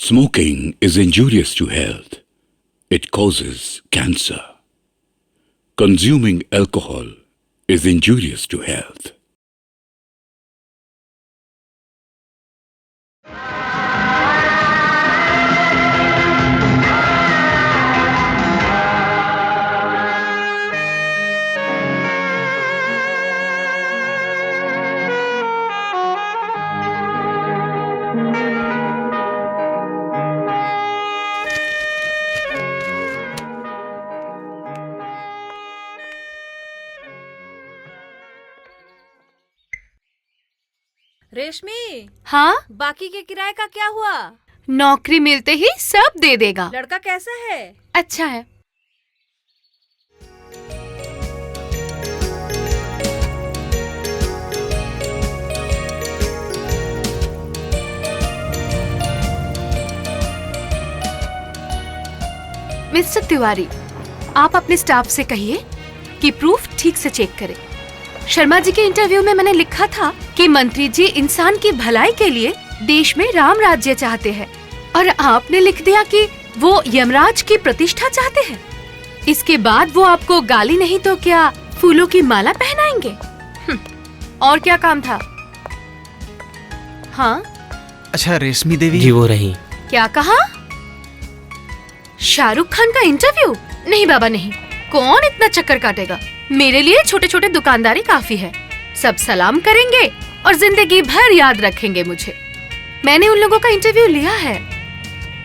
Smoking is injurious to health. It causes cancer. Consuming alcohol is injurious to health. रेशमी, हाँ, बाकी के किराए का क्या हुआ? नौकरी मिलते ही सब दे देगा। लड़का कैसा है? अच्छा है। मिस्टर तिवारी, आप अपने स्टाफ से कहिए कि प्रूफ ठीक से चेक करें। शर्मा जी के इंटरव्यू में मैंने लिखा था कि मंत्री जी इंसान की भलाई के लिए देश में राम राज्य चाहते हैं, और आपने लिख दिया कि वो यमराज की प्रतिष्ठा चाहते हैं। इसके बाद वो आपको गाली नहीं तो क्या फूलों की माला पहनाएंगे? और क्या काम था? हाँ, अच्छा रेशमी देवी जी वो रही। क्या कहा? शाहरुख खान का इंटरव्यू? नहीं बाबा नहीं, कौन इतना चक्कर काटेगा? मेरे लिए छोटे छोटे दुकानदारी काफी है। सब सलाम करेंगे और जिंदगी भर याद रखेंगे मुझे। मैंने उन लोगों का इंटरव्यू लिया है।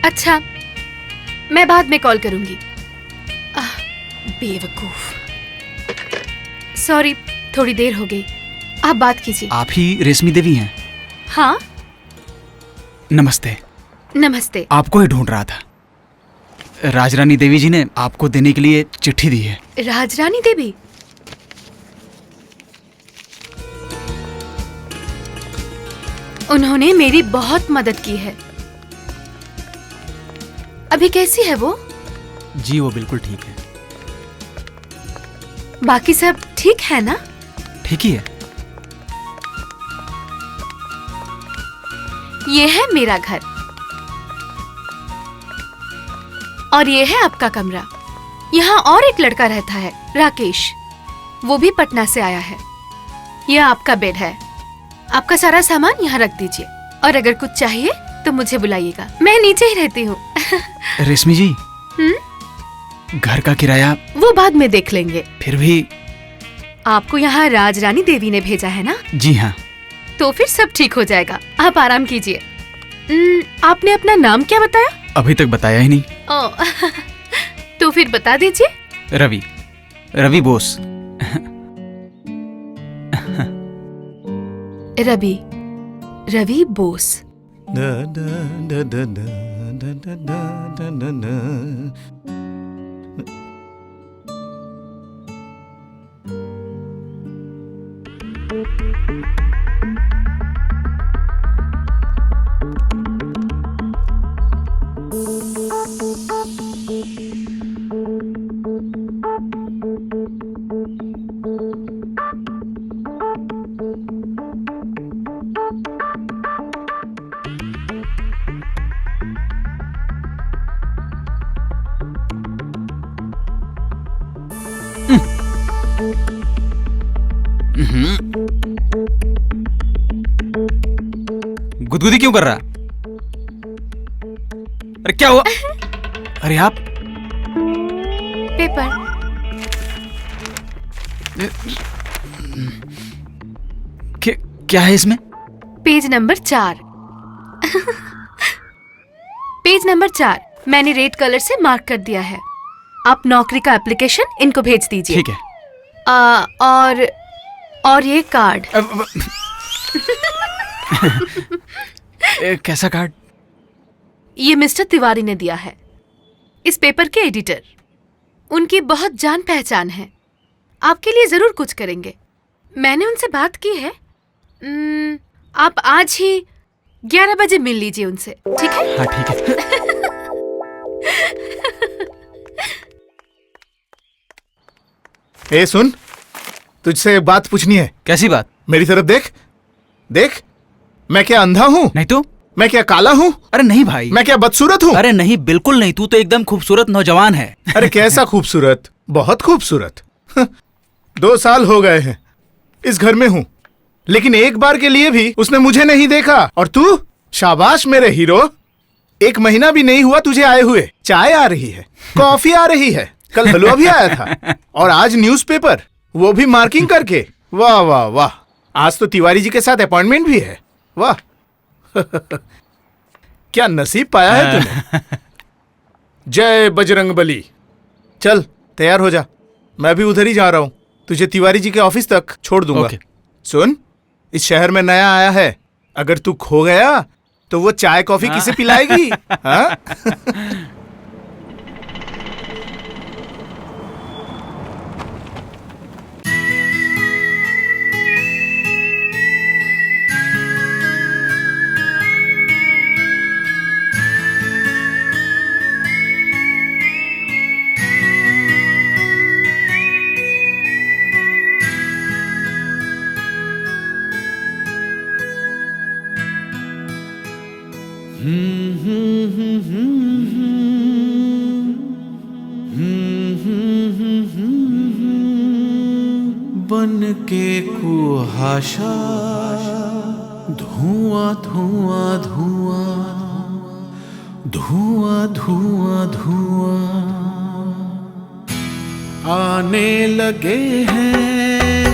अच्छा, मैं बाद में कॉल करूंगी। बेवकूफ। सॉरी, थोड़ी देर हो गई। आप बात कीजिए। आप ही रेशमी देवी हैं? हाँ, नमस्ते। नमस्ते। आपको ही ढूंढ रहा था। राजरानी देवी जी ने आपको देने के लिए चिट्ठी दी है। राजरानी देवी? उन्होंने मेरी बहुत मदद की है। अभी कैसी है वो? जी वो बिल्कुल ठीक है। बाकी सब ठीक है ना? ठीक ही है। ये है मेरा घर और ये है आपका कमरा। यहाँ और एक लड़का रहता है, राकेश। वो भी पटना से आया है। ये आपका बेड है। आपका सारा सामान यहाँ रख दीजिए, और अगर कुछ चाहिए तो मुझे बुलाइएगा। मैं नीचे ही रहती हूँ। रेशमी जी, घर का किराया वो बाद में देख लेंगे। फिर भी आपको यहाँ राजरानी देवी ने भेजा है ना? जी हाँ। तो फिर सब ठीक हो जाएगा। आप आराम कीजिए। आपने अपना नाम क्या बताया? अभी तक बताया ही नहीं। तो फिर बता दीजिए। रवि, रवि बोस। रवि, रवि बोस। गुदगुदी क्यों कर रहा? अरे क्या हुआ? अरे आप पेपर। क्या है इसमें? Page number 4। पेज नंबर 4 मैंने रेड कलर से मार्क कर दिया है। आप नौकरी का एप्लीकेशन इनको भेज दीजिए। ठीक है। और ये कार्ड। कैसा कार्ड? ये मिस्टर तिवारी ने दिया है, इस पेपर के एडिटर। उनकी बहुत जान पहचान है, आपके लिए जरूर कुछ करेंगे। मैंने उनसे बात की है। आप आज ही 11 बजे मिल लीजिए उनसे, ठीक है? हाँ ठीक है। ए सुन, तुझसे एक बात पूछनी है। कैसी बात? मेरी तरफ देख। देख, मैं क्या अंधा हूँ? नहीं तो मैं क्या काला हूँ? अरे नहीं भाई। मैं क्या बदसूरत हूँ? अरे नहीं, बिल्कुल नहीं, तू तो एकदम खूबसूरत नौजवान है। अरे कैसा खूबसूरत, बहुत खूबसूरत। 2 साल हो गए हैं इस घर में हूँ, लेकिन एक बार के लिए भी उसने मुझे नहीं देखा। और तू, शाबाश मेरे हीरो, 1 महीना भी नहीं हुआ तुझे आए हुए। चाय आ रही है, कॉफी आ रही है, कल हलवा भी आया था, और आज न्यूज़पेपर, वो भी मार्किंग करके। वाह वाह वाह, आज तो तिवारी जी के साथ अपॉइंटमेंट भी है। वाह क्या नसीब पाया है तूने। जय बजरंगबली। चल तैयार हो जा, मैं भी उधर ही जा रहा हूँ, तुझे तिवारी जी के ऑफिस तक छोड़ दूंगा। ओके। सुन, इस शहर में नया आया है, अगर तू खो गया तो वो चाय कॉफी किसे पिलाएगी? हाँ? बन के कुहासा, धुआं धुआं धुआं, धुआं धुआं धुआं, आने लगे हैं,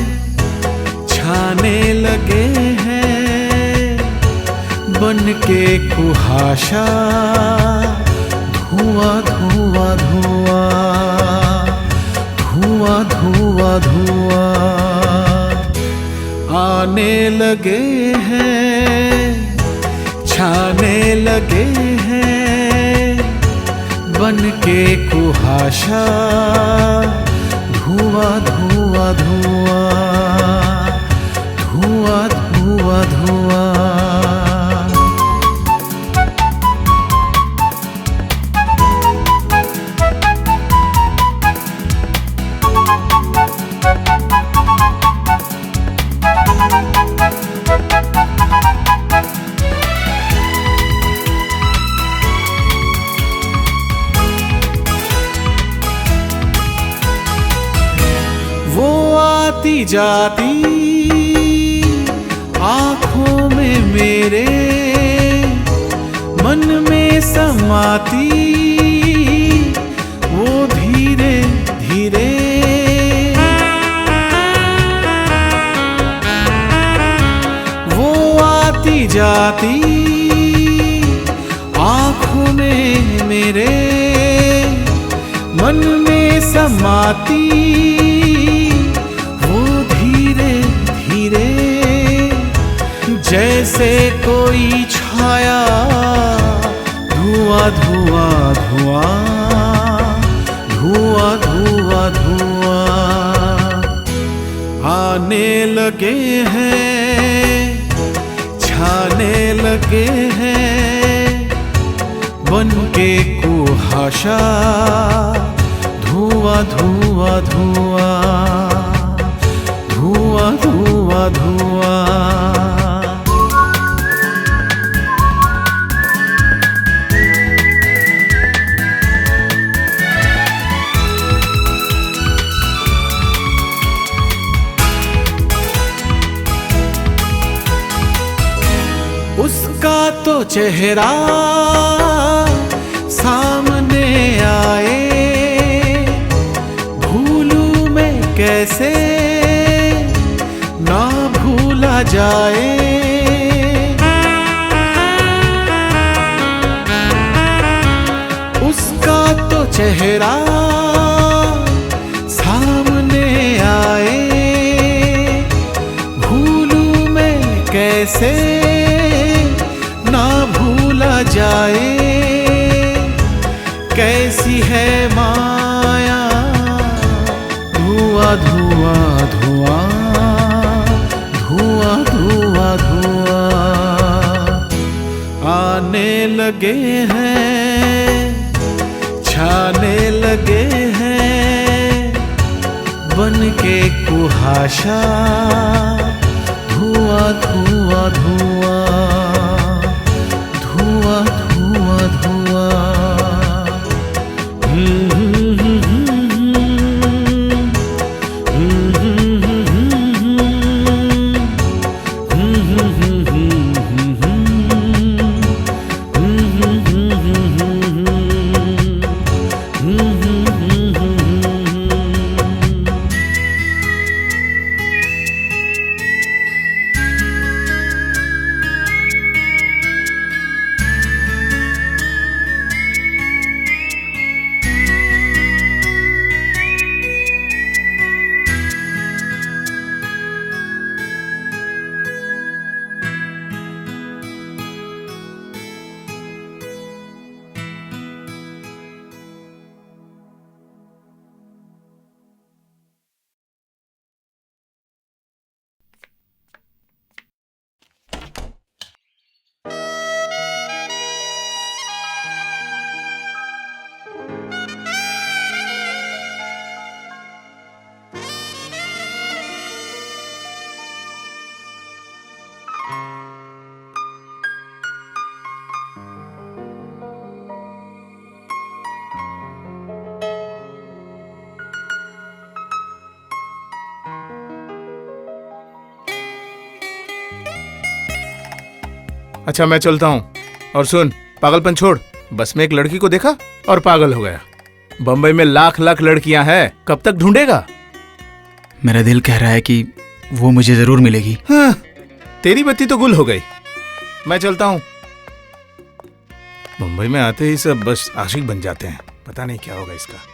छाने लगे हैं, बन के कुहासा, धुआं धुआं धुआं, धुआं धुआं धुआं, आने लगे हैं, छाने लगे हैं, बन के कुहासा, धुआं धुआं धुआं, धुआं धुआं धुआं। वो आती जाती आँखों में मेरे, मन में समाती, वो धीरे धीरे, वो आती जाती आँखों में मेरे, मन में समाती, जैसे कोई छाया, धुआं धुआं धुआं, धुआं धुआं धुआं, आने लगे हैं, छाने लगे हैं, बन के कुहासा, धुआं धुआं धुआं, धुआं धुआं धुआं। उसका तो चेहरा सामने आए, भूलूं मैं कैसे, ना भूला जाए, उसका तो चेहरा सामने आए, भूलूं मैं कैसे, ना भूला जाए, कैसी है माया, धुआं धुआं धुआं, धुआं धुआं धुआं, आने लगे हैं, छाने लगे हैं, बन के कुहासा, धुआं धुआं धुआं, अच्छा मैं चलता हूँ। और सुन, पागलपन छोड़। बस में एक लड़की को देखा और पागल हो गया। बम्बई में लाख लाख लड़कियां हैं, कब तक ढूंढेगा? मेरा दिल कह रहा है कि वो मुझे जरूर मिलेगी। हाँ, तेरी बत्ती तो गुल हो गई। मैं चलता हूँ। मुंबई में आते ही सब बस आशिक बन जाते हैं, पता नहीं क्या होगा इसका।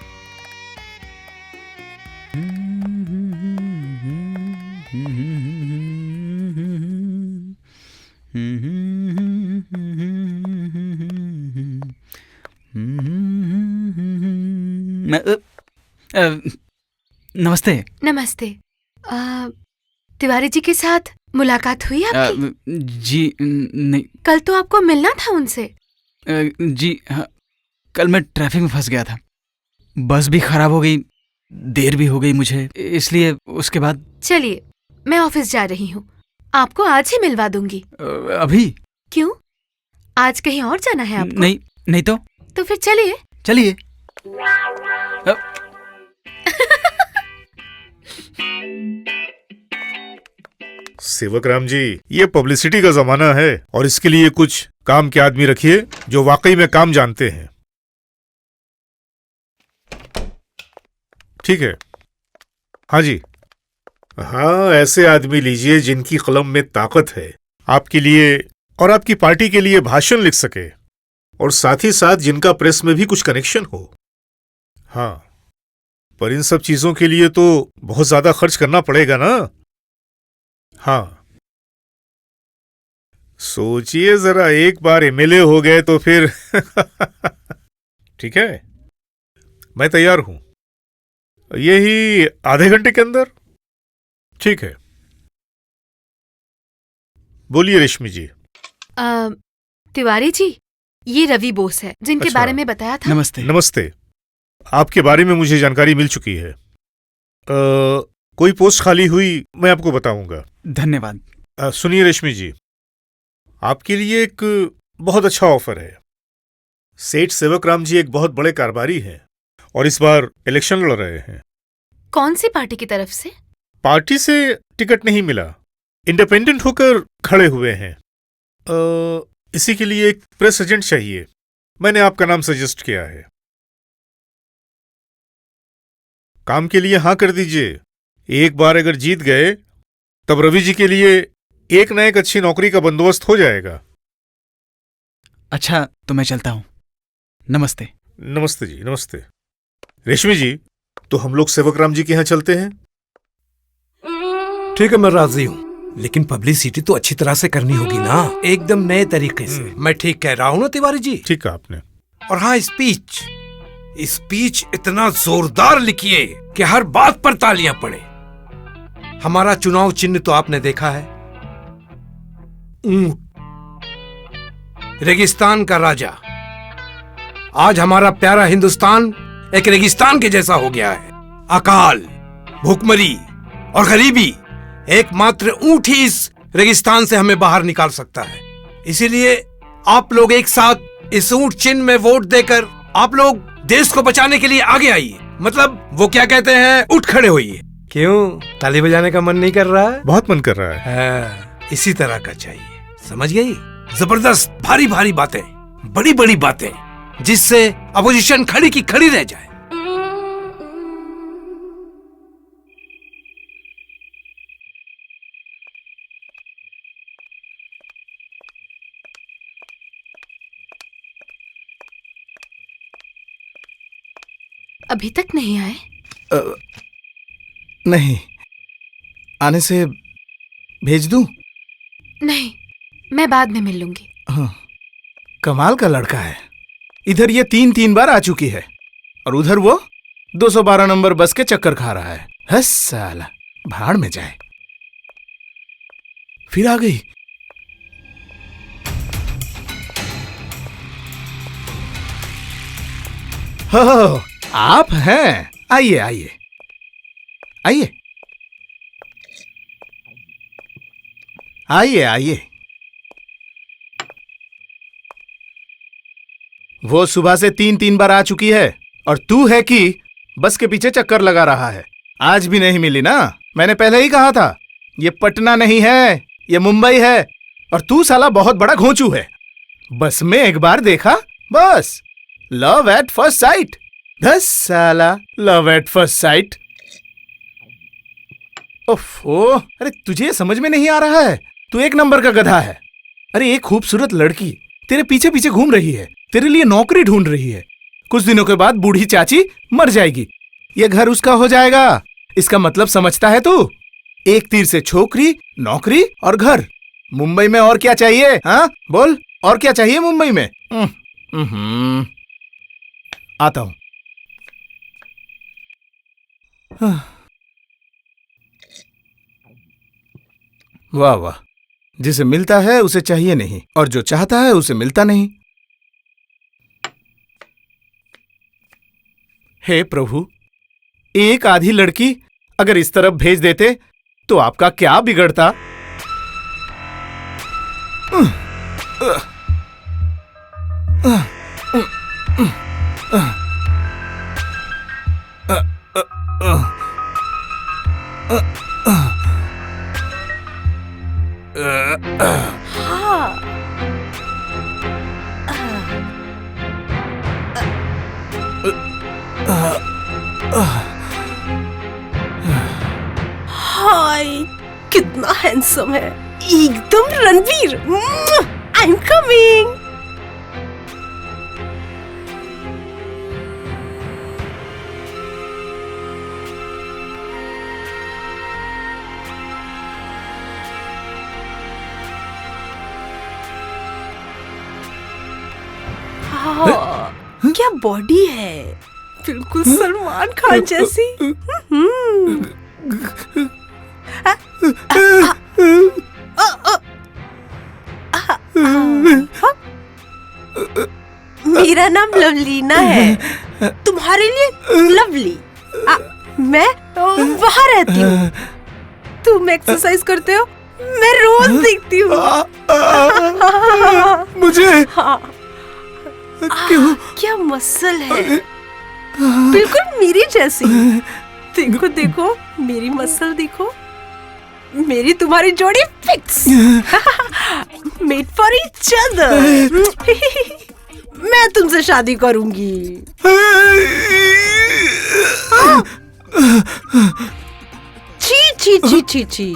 नमस्ते। नमस्ते। तिवारी जी के साथ मुलाकात हुई आपकी? जी नहीं। कल तो आपको मिलना था उनसे। जी हाँ, कल मैं ट्रैफिक में फंस गया था। बस भी खराब हो गई, देर भी हो गई मुझे, इसलिए उसके बाद। चलिए, मैं ऑफिस जा रही हूँ, आपको आज ही मिलवा दूंगी। अभी? क्यों, आज कहीं और जाना है आपको? नहीं नहीं। तो फिर चलिए। चलिए। सेवक राम जी, ये पब्लिसिटी का जमाना है और इसके लिए कुछ काम के आदमी रखिए जो वाकई में काम जानते हैं। ठीक है? हाँ जी। हाँ, ऐसे आदमी लीजिए जिनकी कलम में ताकत है, आपके लिए और आपकी पार्टी के लिए भाषण लिख सके, और साथ ही साथ जिनका प्रेस में भी कुछ कनेक्शन हो। हाँ, पर इन सब चीजों के लिए तो बहुत ज्यादा खर्च करना पड़ेगा ना। हाँ, सोचिए जरा, एक बार एमएलए हो गए तो फिर ठीक है, मैं तैयार हूं, यही आधे घंटे के अंदर। ठीक है, बोलिए रेशमी जी। तिवारी जी, ये रवि बोस है जिनके अच्छा। बारे में बताया था। नमस्ते। नमस्ते। आपके बारे में मुझे जानकारी मिल चुकी है। कोई पोस्ट खाली हुई मैं आपको बताऊंगा। धन्यवाद। सुनिए रेशमी जी, आपके लिए एक बहुत अच्छा ऑफर है। सेठ सेवक राम जी एक बहुत बड़े कारोबारी हैं और इस बार इलेक्शन लड़ रहे हैं। कौन सी पार्टी की तरफ से? पार्टी से टिकट नहीं मिला, इंडिपेंडेंट होकर खड़े हुए हैं। इसी के लिए एक प्रेस एजेंट चाहिए, मैंने आपका नाम सजेस्ट किया है। काम के लिए हां कर दीजिए। एक बार अगर जीत गए तब रवि जी के लिए एक न एक अच्छी नौकरी का बंदोबस्त हो जाएगा। अच्छा, तो मैं चलता हूँ। नमस्ते। नमस्ते जी, नमस्ते। रेशमी जी, तो हम लोग सेवक राम जी के यहाँ चलते हैं। ठीक है, मैं राजी हूँ, लेकिन पब्लिसिटी तो अच्छी तरह से करनी होगी ना, एकदम नए तरीके से। मैं ठीक कह रहा हूँ ना तिवारी जी? ठीक कहा आपने। और हाँ, स्पीच इतना जोरदार लिखिए कि हर बात पर तालियां पड़े। हमारा चुनाव चिन्ह तो आपने देखा है, ऊंट, रेगिस्तान का राजा। आज हमारा प्यारा हिंदुस्तान एक रेगिस्तान के जैसा हो गया है। अकाल, भूखमरी और गरीबी, एकमात्र ऊंट ही इस रेगिस्तान से हमें बाहर निकाल सकता है। इसीलिए आप लोग एक साथ इस ऊंट चिन्ह में वोट देकर आप लोग देश को बचाने के लिए आगे आइए। मतलब वो क्या कहते हैं, उठ खड़े होइए। क्यों, ताली बजाने का मन नहीं कर रहा है? बहुत मन कर रहा है। इसी तरह का चाहिए, समझ गई? जबरदस्त, भारी भारी बातें, बड़ी बड़ी बातें, जिससे अपोजिशन खड़ी की खड़ी रह जाए। अभी तक नहीं आए? नहीं, आने से भेज दूं? नहीं, मैं बाद में मिल लूंगी। हाँ, कमाल का लड़का है। इधर ये 3 बार आ चुकी है और उधर वो 212 नंबर बस के चक्कर खा रहा है। हस साला, भाड़ में जाए। फिर आ गई। हो, आप हैं? आइए आइए आइए आइए आइए। वो सुबह से 3 बार आ चुकी है और तू है कि बस के पीछे चक्कर लगा रहा है। आज भी नहीं मिली ना? मैंने पहले ही कहा था, ये पटना नहीं है, ये मुंबई है। और तू साला बहुत बड़ा घोंचू है। बस में एक बार देखा, बस लव एट फर्स्ट साइट। बस साला लव एट फर्स्ट साइट। ओफो, अरे तुझे समझ में नहीं आ रहा है? तू एक नंबर का गधा है। अरे एक खूबसूरत लड़की तेरे पीछे पीछे घूम रही है, तेरे लिए नौकरी ढूंढ रही है। कुछ दिनों के बाद बूढ़ी चाची मर जाएगी, ये घर उसका हो जाएगा। इसका मतलब समझता है तू? एक तीर से छोकरी, नौकरी और घर। मुंबई में और क्या चाहिए? हाँ बोल, और क्या चाहिए मुंबई में? आता हूं। वाह वाह, जिसे मिलता है उसे चाहिए नहीं, और जो चाहता है उसे मिलता नहीं। हे प्रभु, एक आधी लड़की अगर इस तरफ भेज देते तो आपका क्या बिगड़ता? हाय, कितना हैंडसम है, एकदम रणवीर। I am coming. क्या बॉडी है, बिल्कुल सलमान खान जैसी। मेरा नाम लवलीना है, तुम्हारे लिए लवली। मैं वहाँ रहती हूँ। तुम एक्सरसाइज करते हो, मैं रोज देखती हूँ। मुझे क्या मसल है, बिल्कुल मेरी जैसी। देखो देखो, मेरी मसल देखो। मेरी तुम्हारी जोड़ी fix, made for each other. मैं तुमसे शादी करूंगी। छी छी छी छी छी।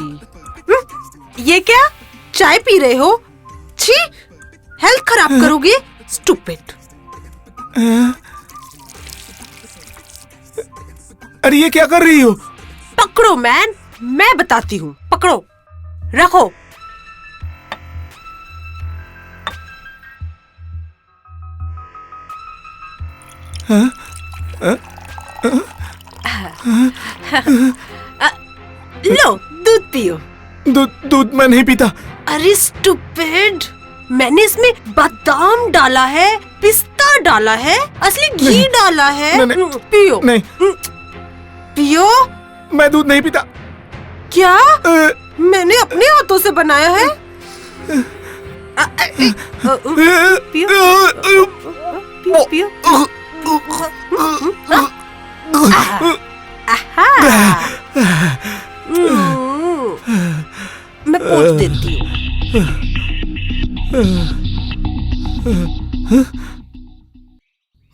ये क्या चाय पी रहे हो? छी, हेल्थ खराब करोगे, स्टूपिड। अरे ये क्या कर रही हो? पकड़ो मैन, मैं बताती हूँ। पकड़ो, रखो। लो, दूध पियो। दूध मैं नहीं पीता। अरे स्टूपिड, मैंने इसमें बादाम डाला है, पिस्ता डाला है, असली घी डाला है। नहीं, पियो। नहीं, पियो। मैं दूध नहीं पीता। क्या? मैंने अपने हाथों से बनाया है। पियो, पियो, पियो। मैं पोंछ देती हूँ।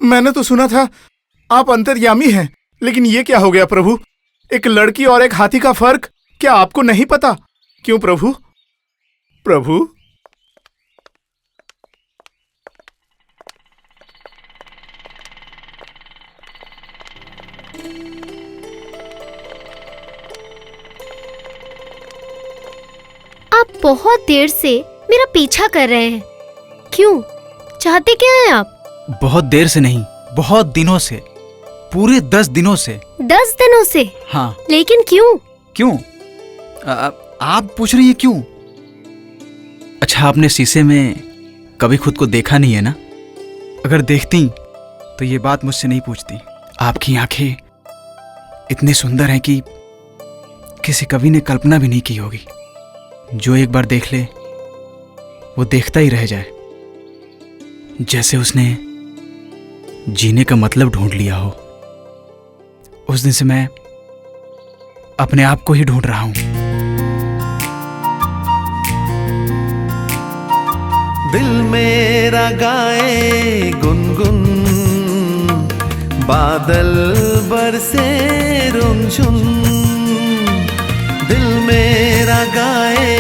मैंने तो सुना था आप अंतर्यामी हैं, लेकिन ये क्या हो गया प्रभु? एक लड़की और एक हाथी का फर्क क्या आपको नहीं पता? क्यों प्रभु? प्रभु, आप बहुत देर से मेरा पीछा कर रहे हैं। क्यों? चाहते क्या हैं आप? बहुत देर से नहीं, बहुत दिनों से, पूरे 10 दिनों से। 10 दिनों से? हाँ। लेकिन क्यों? क्यों? आप पूछ रही है क्यों? अच्छा, आपने शीशे में कभी खुद को देखा नहीं है ना? अगर देखती तो ये बात मुझसे नहीं पूछती। आपकी आंखें इतनी सुंदर हैं कि किसी कवि ने कल्पना भी नहीं की होगी। जो एक बार देख ले वो देखता ही रह जाए, जैसे उसने जीने का मतलब ढूंढ लिया हो। उस दिन से मैं अपने आप को ही ढूंढ रहा हूं। दिल मेरा गाए गुनगुन, बादल बरसे रुनझुन। दिल मेरा गाए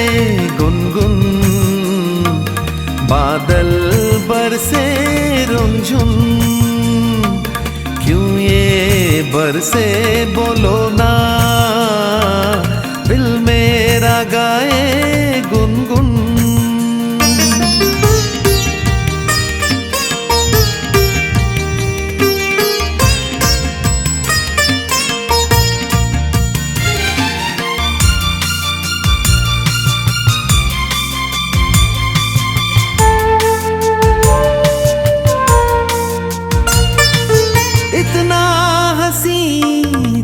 गुनगुन, बादल बरसे रुनझुन। क्यों ये बरसे बोलो ना, दिल मेरा गाए गुनगुन।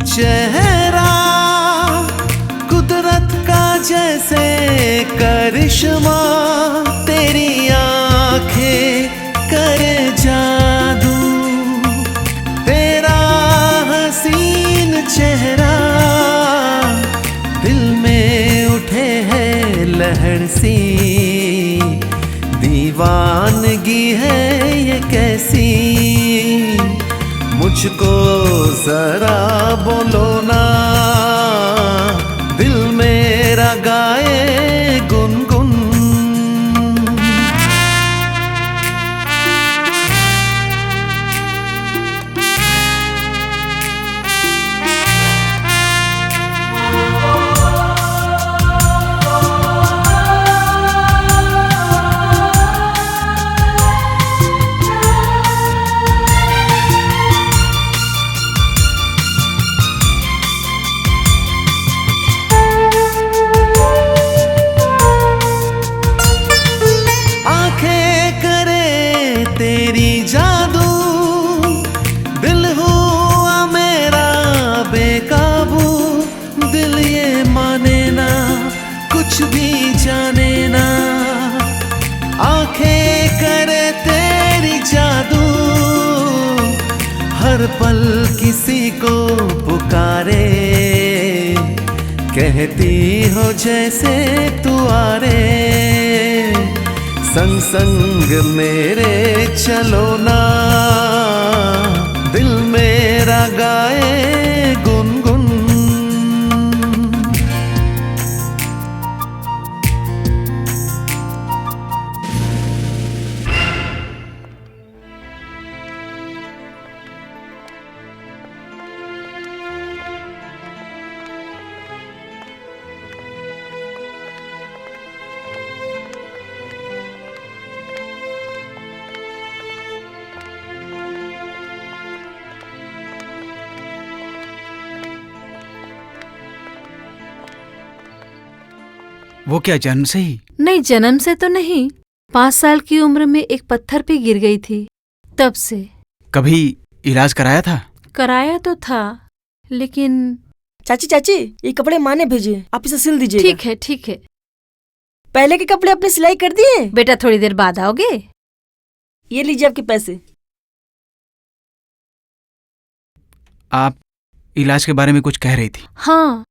चेहरा कुदरत का जैसे करिश्मा, तेरी आंखें करे जादू। तेरा हसीन चेहरा दिल में उठे है लहर सी। दीवानगी है ये कैसी, मुझको जरा बोलो ना, दिल मेरा गाए गुनगुन। तेरी जादू दिल हुआ मेरा बेकाबू। दिल ये माने ना कुछ भी जाने ना, आंखें करे तेरी जादू। हर पल किसी को पुकारे, कहती हो जैसे तू आ रे। संग संग मेरे चलो ना, दिल मेरा गाए गुनगुन। वो क्या जन्म से ही? नहीं, जन्म से तो नहीं। 5 साल की उम्र में एक पत्थर पे गिर गई थी, तब से। कभी इलाज कराया था? कराया तो था, लेकिन। चाची चाची, ये कपड़े माँ ने भेजे, आप इसे सिल दीजिए। ठीक है ठीक है। पहले के कपड़े आपने सिलाई कर दिए? बेटा थोड़ी देर बाद आओगे। ये लीजिए आपके पैसे। आप इलाज के बारे में कुछ कह रही थी। हाँ,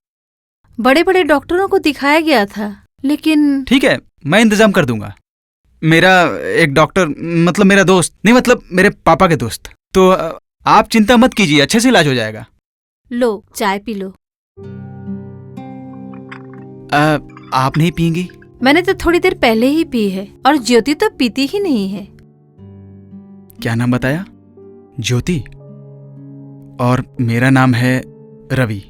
बड़े बड़े डॉक्टरों को दिखाया गया था, लेकिन। ठीक है, मैं इंतजाम कर दूंगा। मेरा एक डॉक्टर, मतलब मेरा दोस्त, नहीं मतलब मेरे पापा के दोस्त। तो आप चिंता मत कीजिए, अच्छे से इलाज हो जाएगा। लो चाय पी लो। आप नहीं पियेंगी? मैंने तो थोड़ी देर पहले ही पी है, और ज्योति तो पीती ही नहीं है। क्या नाम बताया? ज्योति। और मेरा नाम है रवि।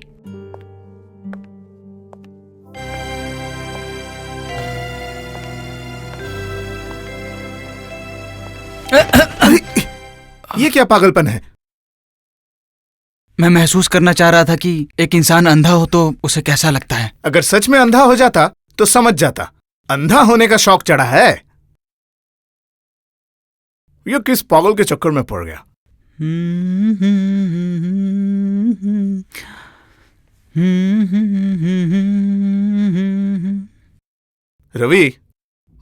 ये क्या पागलपन है? मैं महसूस करना चाह रहा था कि एक इंसान अंधा हो तो उसे कैसा लगता है। अगर सच में अंधा हो जाता तो समझ जाता। अंधा होने का शौक चढ़ा है। ये किस पागल के चक्कर में पड़ गया? रवि,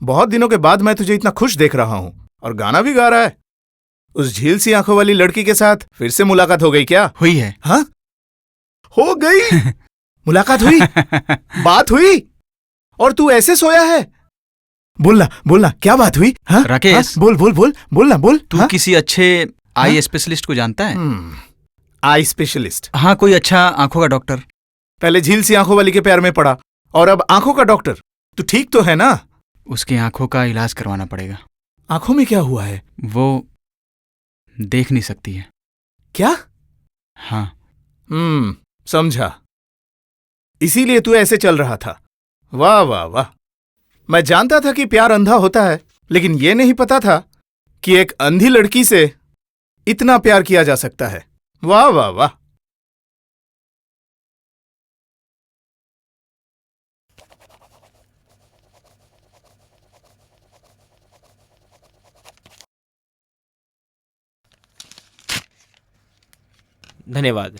बहुत दिनों के बाद मैं तुझे इतना खुश देख रहा हूं, और गाना भी गा रहा है। उस झील सी आंखों वाली लड़की के साथ फिर से मुलाकात हो गई क्या? हुई है। हाँ, हो गई? मुलाकात हुई? बात हुई? और तू ऐसे सोया है? बोलना बोलना, क्या बात हुई? हाँ राकेश। हाँ, बोल बोल बोल बोलना बोल। तू हाँ? किसी अच्छे आई स्पेशलिस्ट को जानता है? Eye specialist? हाँ, कोई अच्छा आंखों का डॉक्टर। पहले झील सी आंखों वाली के प्यार में पड़ा और अब आंखों का डॉक्टर। तू ठीक तो है ना? उसकी आंखों का इलाज करवाना पड़ेगा। आंखों में क्या हुआ है? वो देख नहीं सकती है। क्या? हाँ। समझा। इसीलिए तू ऐसे चल रहा था। वाह वाह वाह। मैं जानता था कि प्यार अंधा होता है, लेकिन यह नहीं पता था कि एक अंधी लड़की से इतना प्यार किया जा सकता है। वाह वाह वाह। धन्यवाद।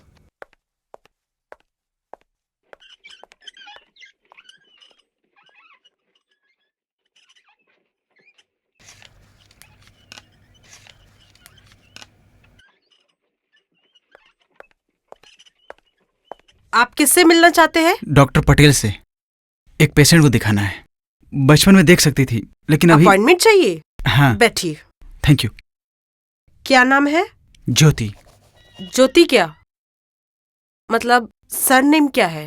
आप किससे मिलना चाहते हैं? डॉक्टर पटेल से। एक पेशेंट को दिखाना है। बचपन में देख सकती थी, लेकिन अभी। अपॉइंटमेंट चाहिए? हाँ। बैठिए। Thank you. क्या नाम है? ज्योति। ज्योति क्या मतलब सरनेम क्या है?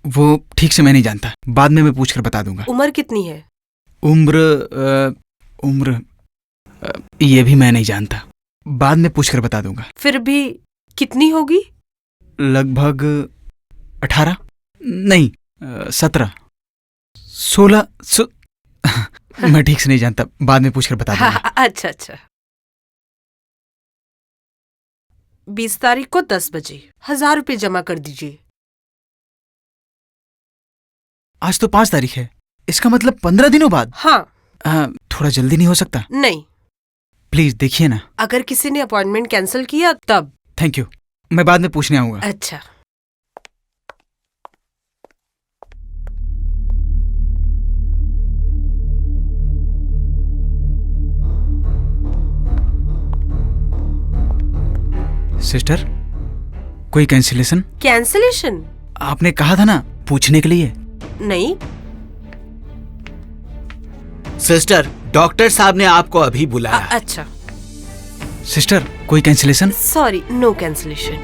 वो ठीक से मैं नहीं जानता, बाद में मैं पूछकर बता दूंगा। उम्र कितनी है? उम्र ये भी मैं नहीं जानता, बाद में पूछकर बता दूंगा। फिर भी कितनी होगी? लगभग 18 नहीं 17 16 मैं ठीक से नहीं जानता, बाद में पूछकर बता दूंगा। अच्छा अच्छा। 20 तारीख को 10 बजे 1000 रुपये जमा कर दीजिए। आज तो 5 तारीख है, इसका मतलब 15 दिनों बाद। हाँ। थोड़ा जल्दी नहीं हो सकता? नहीं। प्लीज देखिए ना। अगर किसी ने अपॉइंटमेंट कैंसिल किया तब। थैंक यू, मैं बाद में पूछने आऊंगा। अच्छा। सिस्टर, कोई कैंसिलेशन? कैंसिलेशन? आपने कहा था ना पूछने के लिए। नहीं। सिस्टर, डॉक्टर साहब ने आपको अभी बुलाया। अच्छा। सिस्टर, कोई कैंसिलेशन? Sorry, no cancellation.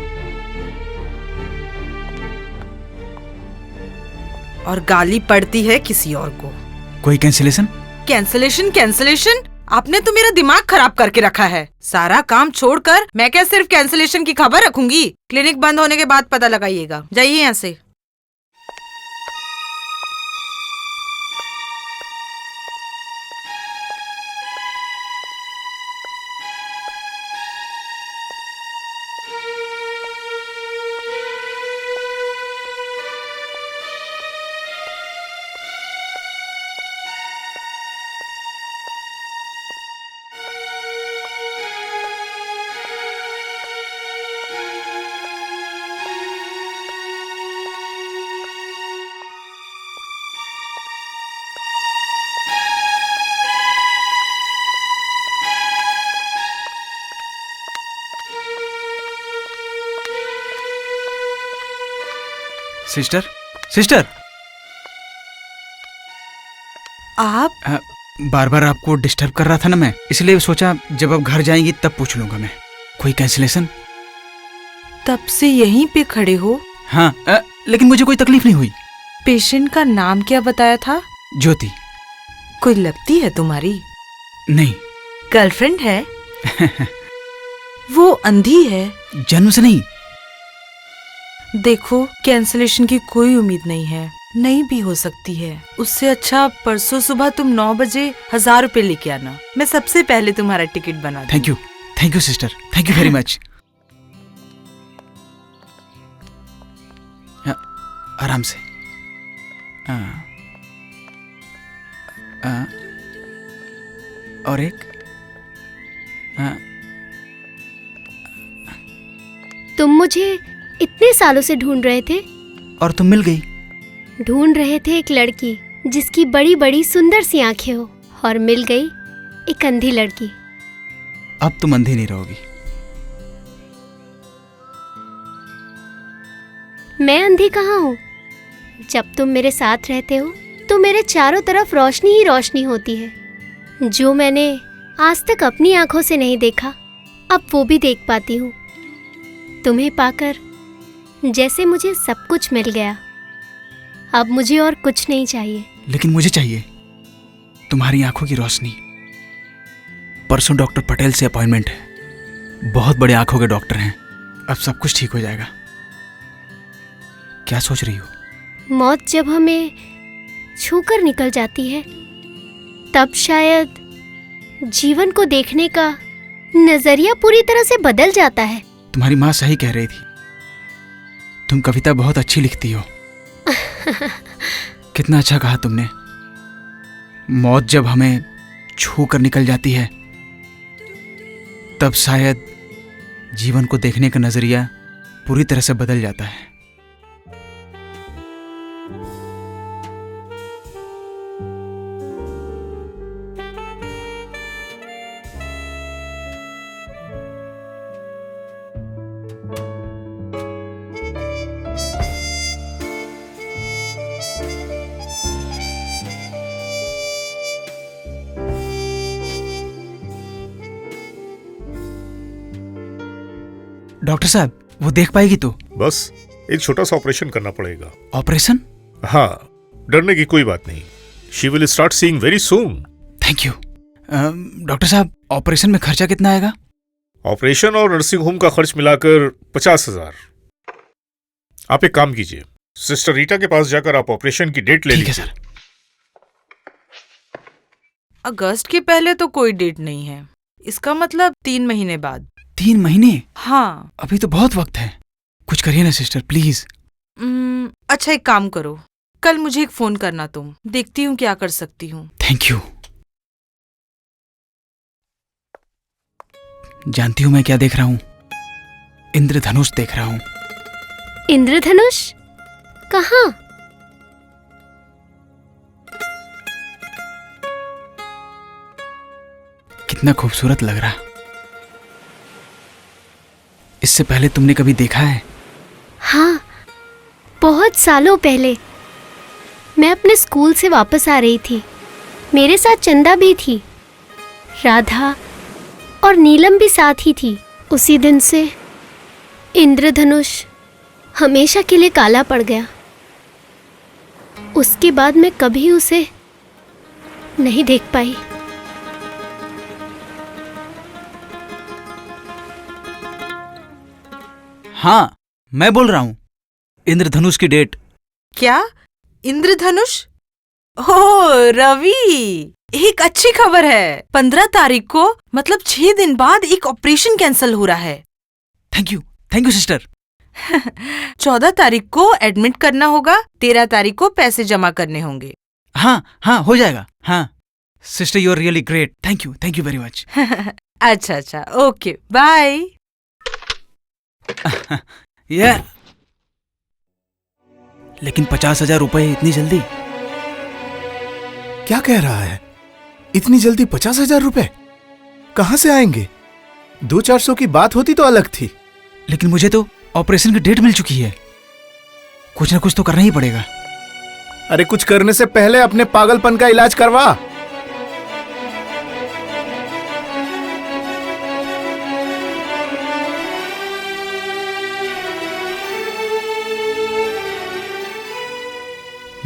और गाली पड़ती है किसी और को। कोई कैंसिलेशन? कैंसिलेशन कैंसिलेशन, आपने तो मेरा दिमाग खराब करके रखा है। सारा काम छोड़कर मैं क्या सिर्फ कैंसिलेशन की खबर रखूंगी? क्लिनिक बंद होने के बाद पता लगाइएगा। जाइए यहाँ से। सिस्टर, सिस्टर, आप? बार बार आपको डिस्टर्ब कर रहा था ना मैं, इसलिए सोचा जब आप घर जाएंगी तब पूछ लूंगा मैं। कोई कैंसिलेशन? तब से यहीं पे खड़े हो? हाँ, लेकिन मुझे कोई तकलीफ नहीं हुई। पेशेंट का नाम क्या बताया था? ज्योति। कोई लगती है तुम्हारी? नहीं। गर्लफ्रेंड है? वो अंधी है? जन्म से नहीं। देखो, कैंसिलेशन की कोई उम्मीद नहीं है, नहीं भी हो सकती है। उससे अच्छा परसों सुबह तुम 9 बजे 1000 रुपये लेके आना। मैं सबसे पहले तुम्हारा टिकट बना दूँ। Thank you sister, thank you very much. आराम से। और एक। तुम मुझे इतने सालों से ढूंढ रहे थे और तुम मिल गई। ढूंढ रहे थे एक लड़की जिसकी बड़ी बड़ी सुंदर सी आंखें हो, और मिल गई एक अंधी लड़की। अब तुम अंधी नहीं रहोगी। मैं अंधी कहाँ हूँ? जब तुम मेरे साथ रहते हो तो मेरे चारों तरफ रोशनी ही रोशनी होती है। जो मैंने आज तक अपनी आंखों से नहीं देखा, अब वो भी देख पाती हूँ। तुम्हें पाकर जैसे मुझे सब कुछ मिल गया। अब मुझे और कुछ नहीं चाहिए। लेकिन मुझे चाहिए तुम्हारी आंखों की रोशनी। परसों डॉक्टर पटेल से अपॉइंटमेंट है। बहुत बड़े आंखों के डॉक्टर हैं। अब सब कुछ ठीक हो जाएगा। क्या सोच रही हो? मौत जब हमें छूकर निकल जाती है, तब शायद जीवन को देखने का नजरिया पूरी तरह से बदल जाता है। तुम्हारी माँ सही कह रही थी। तुम कविता बहुत अच्छी लिखती हो। कितना अच्छा कहा तुमने। मौत जब हमें छू कर निकल जाती है, तब शायद जीवन को देखने का नजरिया पूरी तरह से बदल जाता है। डॉक्टर साहब, वो देख पाएगी तो? बस एक छोटा सा ऑपरेशन करना पड़ेगा। ऑपरेशन? हाँ, डरने की कोई बात नहीं। She will start seeing very soon. Thank you. Doctor साहब, ऑपरेशन में खर्चा कितना आएगा? ऑपरेशन और नर्सिंग होम का खर्च मिलाकर 50,000। आप एक काम कीजिए, सिस्टर रीटा के पास जाकर आप ऑपरेशन की डेट ले लीजिए। सर। अगस्त के पहले तो कोई डेट नहीं है। इसका मतलब 3 महीने बाद। 3 महीने? हाँ। अभी तो बहुत वक्त है। कुछ करिए ना सिस्टर, प्लीज। अच्छा, एक काम करो, कल मुझे एक फोन करना। तुम देखती हूँ क्या कर सकती हूँ। Thank you. जानती हूँ मैं क्या देख रहा हूँ? इंद्रधनुष देख रहा हूँ। इंद्रधनुष? कहाँ? कितना खूबसूरत लग रहा। इससे पहले तुमने कभी देखा है? हाँ, बहुत सालों पहले। मैं अपने स्कूल से वापस आ रही थी। मेरे साथ चंदा भी थी, राधा और नीलम भी साथ ही थी। उसी दिन से इंद्रधनुष हमेशा के लिए काला पड़ गया। उसके बाद मैं कभी उसे नहीं देख पाई। हाँ, मैं बोल रहा हूँ इंद्रधनुष की डेट। क्या? इंद्रधनुष? ओह रवि, एक अच्छी खबर है। 15 तारीख को, मतलब 6 दिन बाद एक ऑपरेशन कैंसिल हो रहा है। Thank you sister. 14 तारीख को एडमिट करना होगा। 13 तारीख को पैसे जमा करने होंगे। हाँ, हो जाएगा। हाँ sister, you are really great. Thank you very much. अच्छा, ओके, बाय। लेकिन 50,000 रुपए इतनी जल्दी? क्या कह रहा है? इतनी जल्दी 50,000 रुपए कहां से आएंगे? 200-400 की बात होती तो अलग थी। लेकिन मुझे तो ऑपरेशन की डेट मिल चुकी है। कुछ ना कुछ तो करना ही पड़ेगा। अरे कुछ करने से पहले अपने पागलपन का इलाज करवा।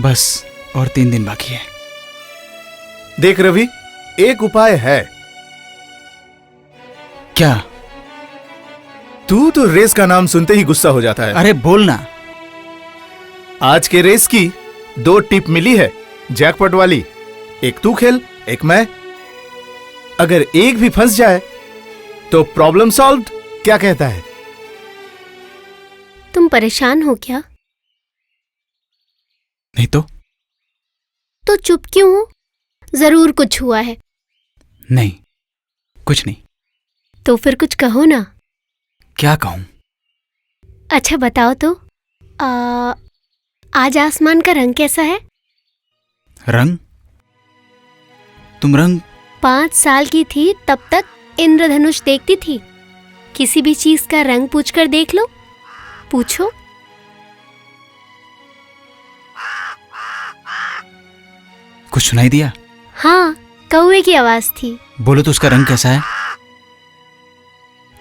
बस और 3 दिन बाकी है। देख रवि, एक उपाय है। क्या? तू तो रेस का नाम सुनते ही गुस्सा हो जाता है। अरे बोलना। आज के रेस की 2 टिप मिली है, जैकपॉट वाली। एक तू खेल, एक मैं। अगर एक भी फंस जाए तो प्रॉब्लम सॉल्व्ड। क्या कहता है? तुम परेशान हो क्या? नहीं तो चुप क्यों हो? जरूर कुछ हुआ है। नहीं, कुछ नहीं। तो फिर कुछ कहो ना। क्या कहूं? अच्छा बताओ तो, आज आसमान का रंग कैसा है? रंग? तुम रंग? 5 साल की थी तब तक इंद्रधनुष देखती थी। किसी भी चीज का रंग पूछकर देख लो। पूछो। कुछ सुनाई दिया? हाँ, कौवे की आवाज थी। बोलो तो उसका रंग कैसा है?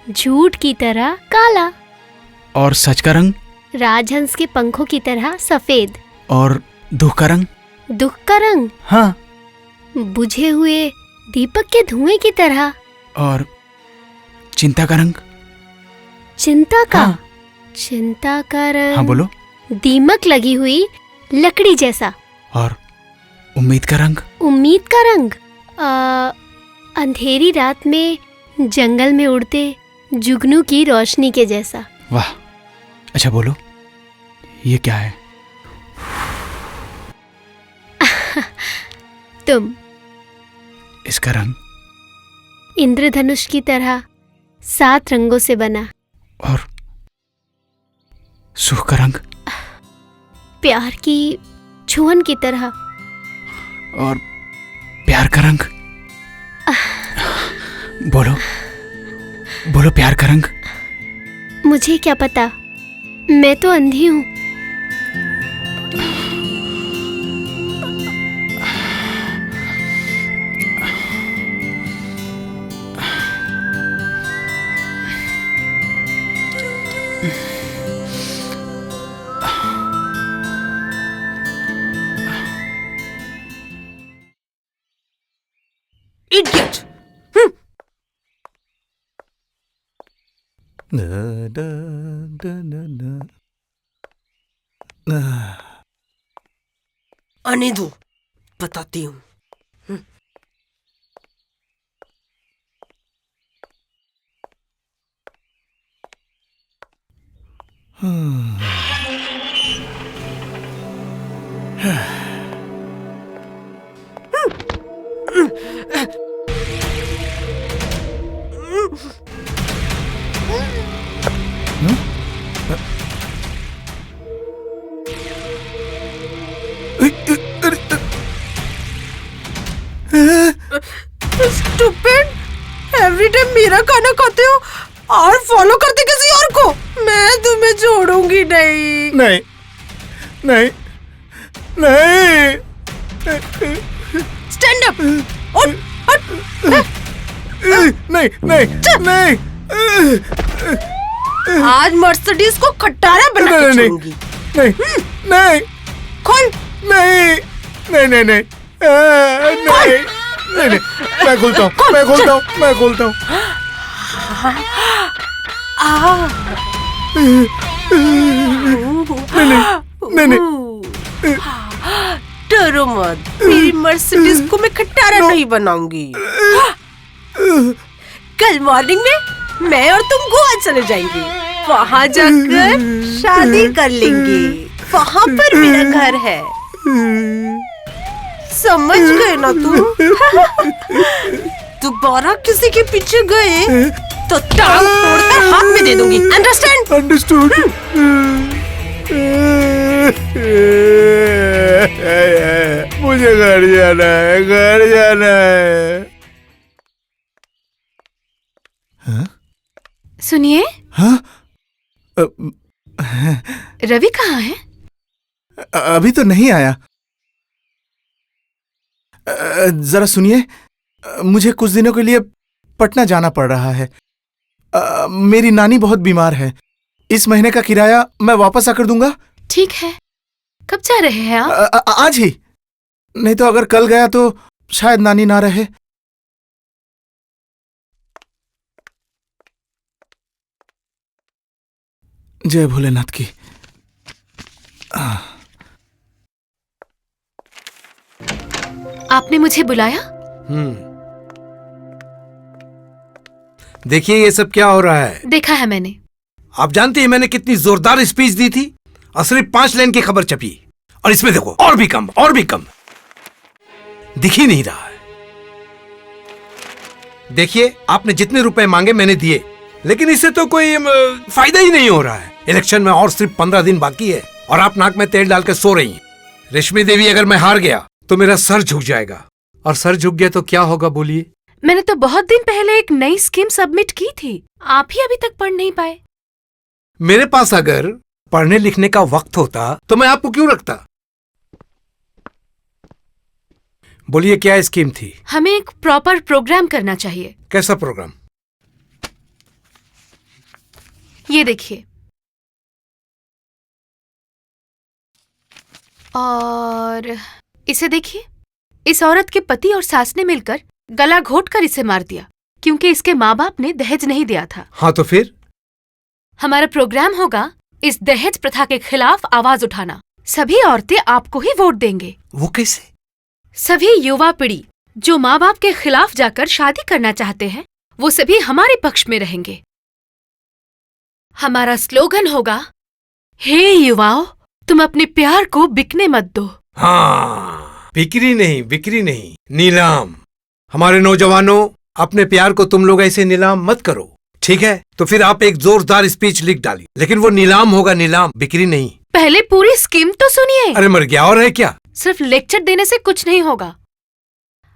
झूठ की तरह काला। और सच का रंग? राजहंस के पंखों की तरह सफेद। और दुख का रंग? दुख का रंग? हाँ। बुझे हुए दीपक के धुएं की तरह। और चिंता का रंग? चिंता का? हाँ। चिंता का रंग? हाँ बोलो। दीमक लगी हुई लकड़ी जैसा। और उम्मीद का रंग? उम्मीद का रंग? अंधेरी रात में जंगल में उड़ते जुगनू की रोशनी के जैसा। वाह। अच्छा बोलो, ये क्या है? तुम। इसका रंग? इंद्रधनुष की तरह 7 रंगों से बना। और सुख का रंग? प्यार की छुअन की तरह। और प्यार का रंग? बोलो बोलो, प्यार का रंग? मुझे क्या पता, मैं तो अंधी हूँ। इडियट। आने दो, बताती हूँ। स्टूपिड, एवरी टाइम मेरा खाना खाते हो और फॉलो करते किसी और को। मैं तुम्हें छोड़ूंगी नहीं। नहीं नहीं नहीं। स्टैंड अप, उठ उठ। नहीं नहीं नहीं। आज मर्सिडीज को खटारा बना के छोड़ूंगी। नहीं नहीं। खोल। नहीं नहीं नहीं नहीं नहीं नहीं। मैं खोलता हूँ, मैं खोलता हूँ, मैं खोलता हूँ। नहीं नहीं। डरो मत, मेरी मर्सिडीज को मैं खटारा नहीं बनाऊंगी। कल मॉर्निंग में मैं और तुम गोवा चले जाएंगे, वहाँ जाकर शादी कर लेंगे। वहाँ पर मेरा घर है, समझ गए ना तुम? दोबारा किसी के पीछे गए तो टांग तोड़कर हाथ में दे दूंगी। अंडरस्टैंड? अंडरस्टूड। मुझे घर जाना है, घर जाना है। हाँ? सुनिए। हाँ? रवि कहाँ है? अभी तो नहीं आया। जरा सुनिए, मुझे कुछ दिनों के लिए पटना जाना पड़ रहा है। मेरी नानी बहुत बीमार है। इस महीने का किराया मैं वापस आकर दूंगा। ठीक है, कब जा रहे हैं आप? आज ही, नहीं तो अगर कल गया तो शायद नानी ना रहे। जय भोलेनाथ की। आपने मुझे बुलाया? देखिए ये सब क्या हो रहा है। देखा है मैंने। आप जानते हैं मैंने कितनी जोरदार स्पीच दी थी और सिर्फ 5 लाइन की खबर छपी, और इसमें देखो और भी कम, और भी कम। दिख ही नहीं रहा है। देखिए आपने जितने रुपए मांगे मैंने दिए, लेकिन इससे तो कोई फायदा ही नहीं हो रहा है। इलेक्शन में और सिर्फ 15 दिन बाकी है और आप नाक में तेल डाल के सो रही हैं। रेशमी देवी, अगर मैं हार गया तो मेरा सर झुक जाएगा, और सर झुक गया तो क्या होगा बोलिए? मैंने तो बहुत दिन पहले एक नई स्कीम सबमिट की थी, आप ही अभी तक पढ़ नहीं पाए। मेरे पास अगर पढ़ने लिखने का वक्त होता तो मैं आपको क्यों रखता? बोलिए क्या स्कीम थी? हमें एक प्रॉपर प्रोग्राम करना चाहिए। कैसा प्रोग्राम? ये देखिए, और इसे देखिए। इस औरत के पति और सास ने मिलकर गला घोटकर इसे मार दिया क्योंकि इसके माँ बाप ने दहेज नहीं दिया था। हाँ तो फिर? हमारा प्रोग्राम होगा इस दहेज प्रथा के खिलाफ आवाज उठाना। सभी औरतें आपको ही वोट देंगे। वो कैसे? सभी युवा पीढ़ी जो माँ बाप के खिलाफ जाकर शादी करना चाहते हैं, वो सभी हमारे पक्ष में रहेंगे। हमारा स्लोगन होगा, हे युवाओ, तुम अपने प्यार को बिकने मत दो। हाँ, बिक्री नहीं, नीलाम। हमारे नौजवानों, अपने प्यार को तुम लोग ऐसे नीलाम मत करो, ठीक है? तो फिर आप एक जोरदार स्पीच लिख डालिए, लेकिन वो नीलाम होगा, नीलाम, बिक्री नहीं। पहले पूरी स्कीम तो सुनिए। अरे मर गया, और है क्या? सिर्फ लेक्चर देने से कुछ नहीं होगा।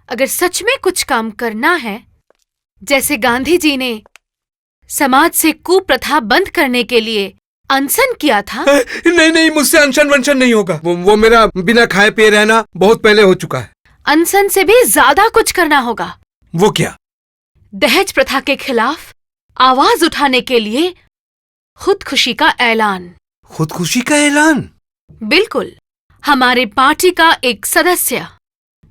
अगर सच में कुछ काम करना है, जैसे गांधी जी ने समाज से कुप्रथा बंद करने के लिए अनशन किया था। नहीं, मुझसे अनशन वनशन नहीं होगा। वो मेरा बिना खाए पिए रहना बहुत पहले हो चुका है। अनशन से भी ज्यादा कुछ करना होगा। वो क्या? दहेज प्रथा के खिलाफ आवाज उठाने के लिए खुदकुशी का ऐलान। खुदकुशी का ऐलान? बिल्कुल। हमारे पार्टी का एक सदस्य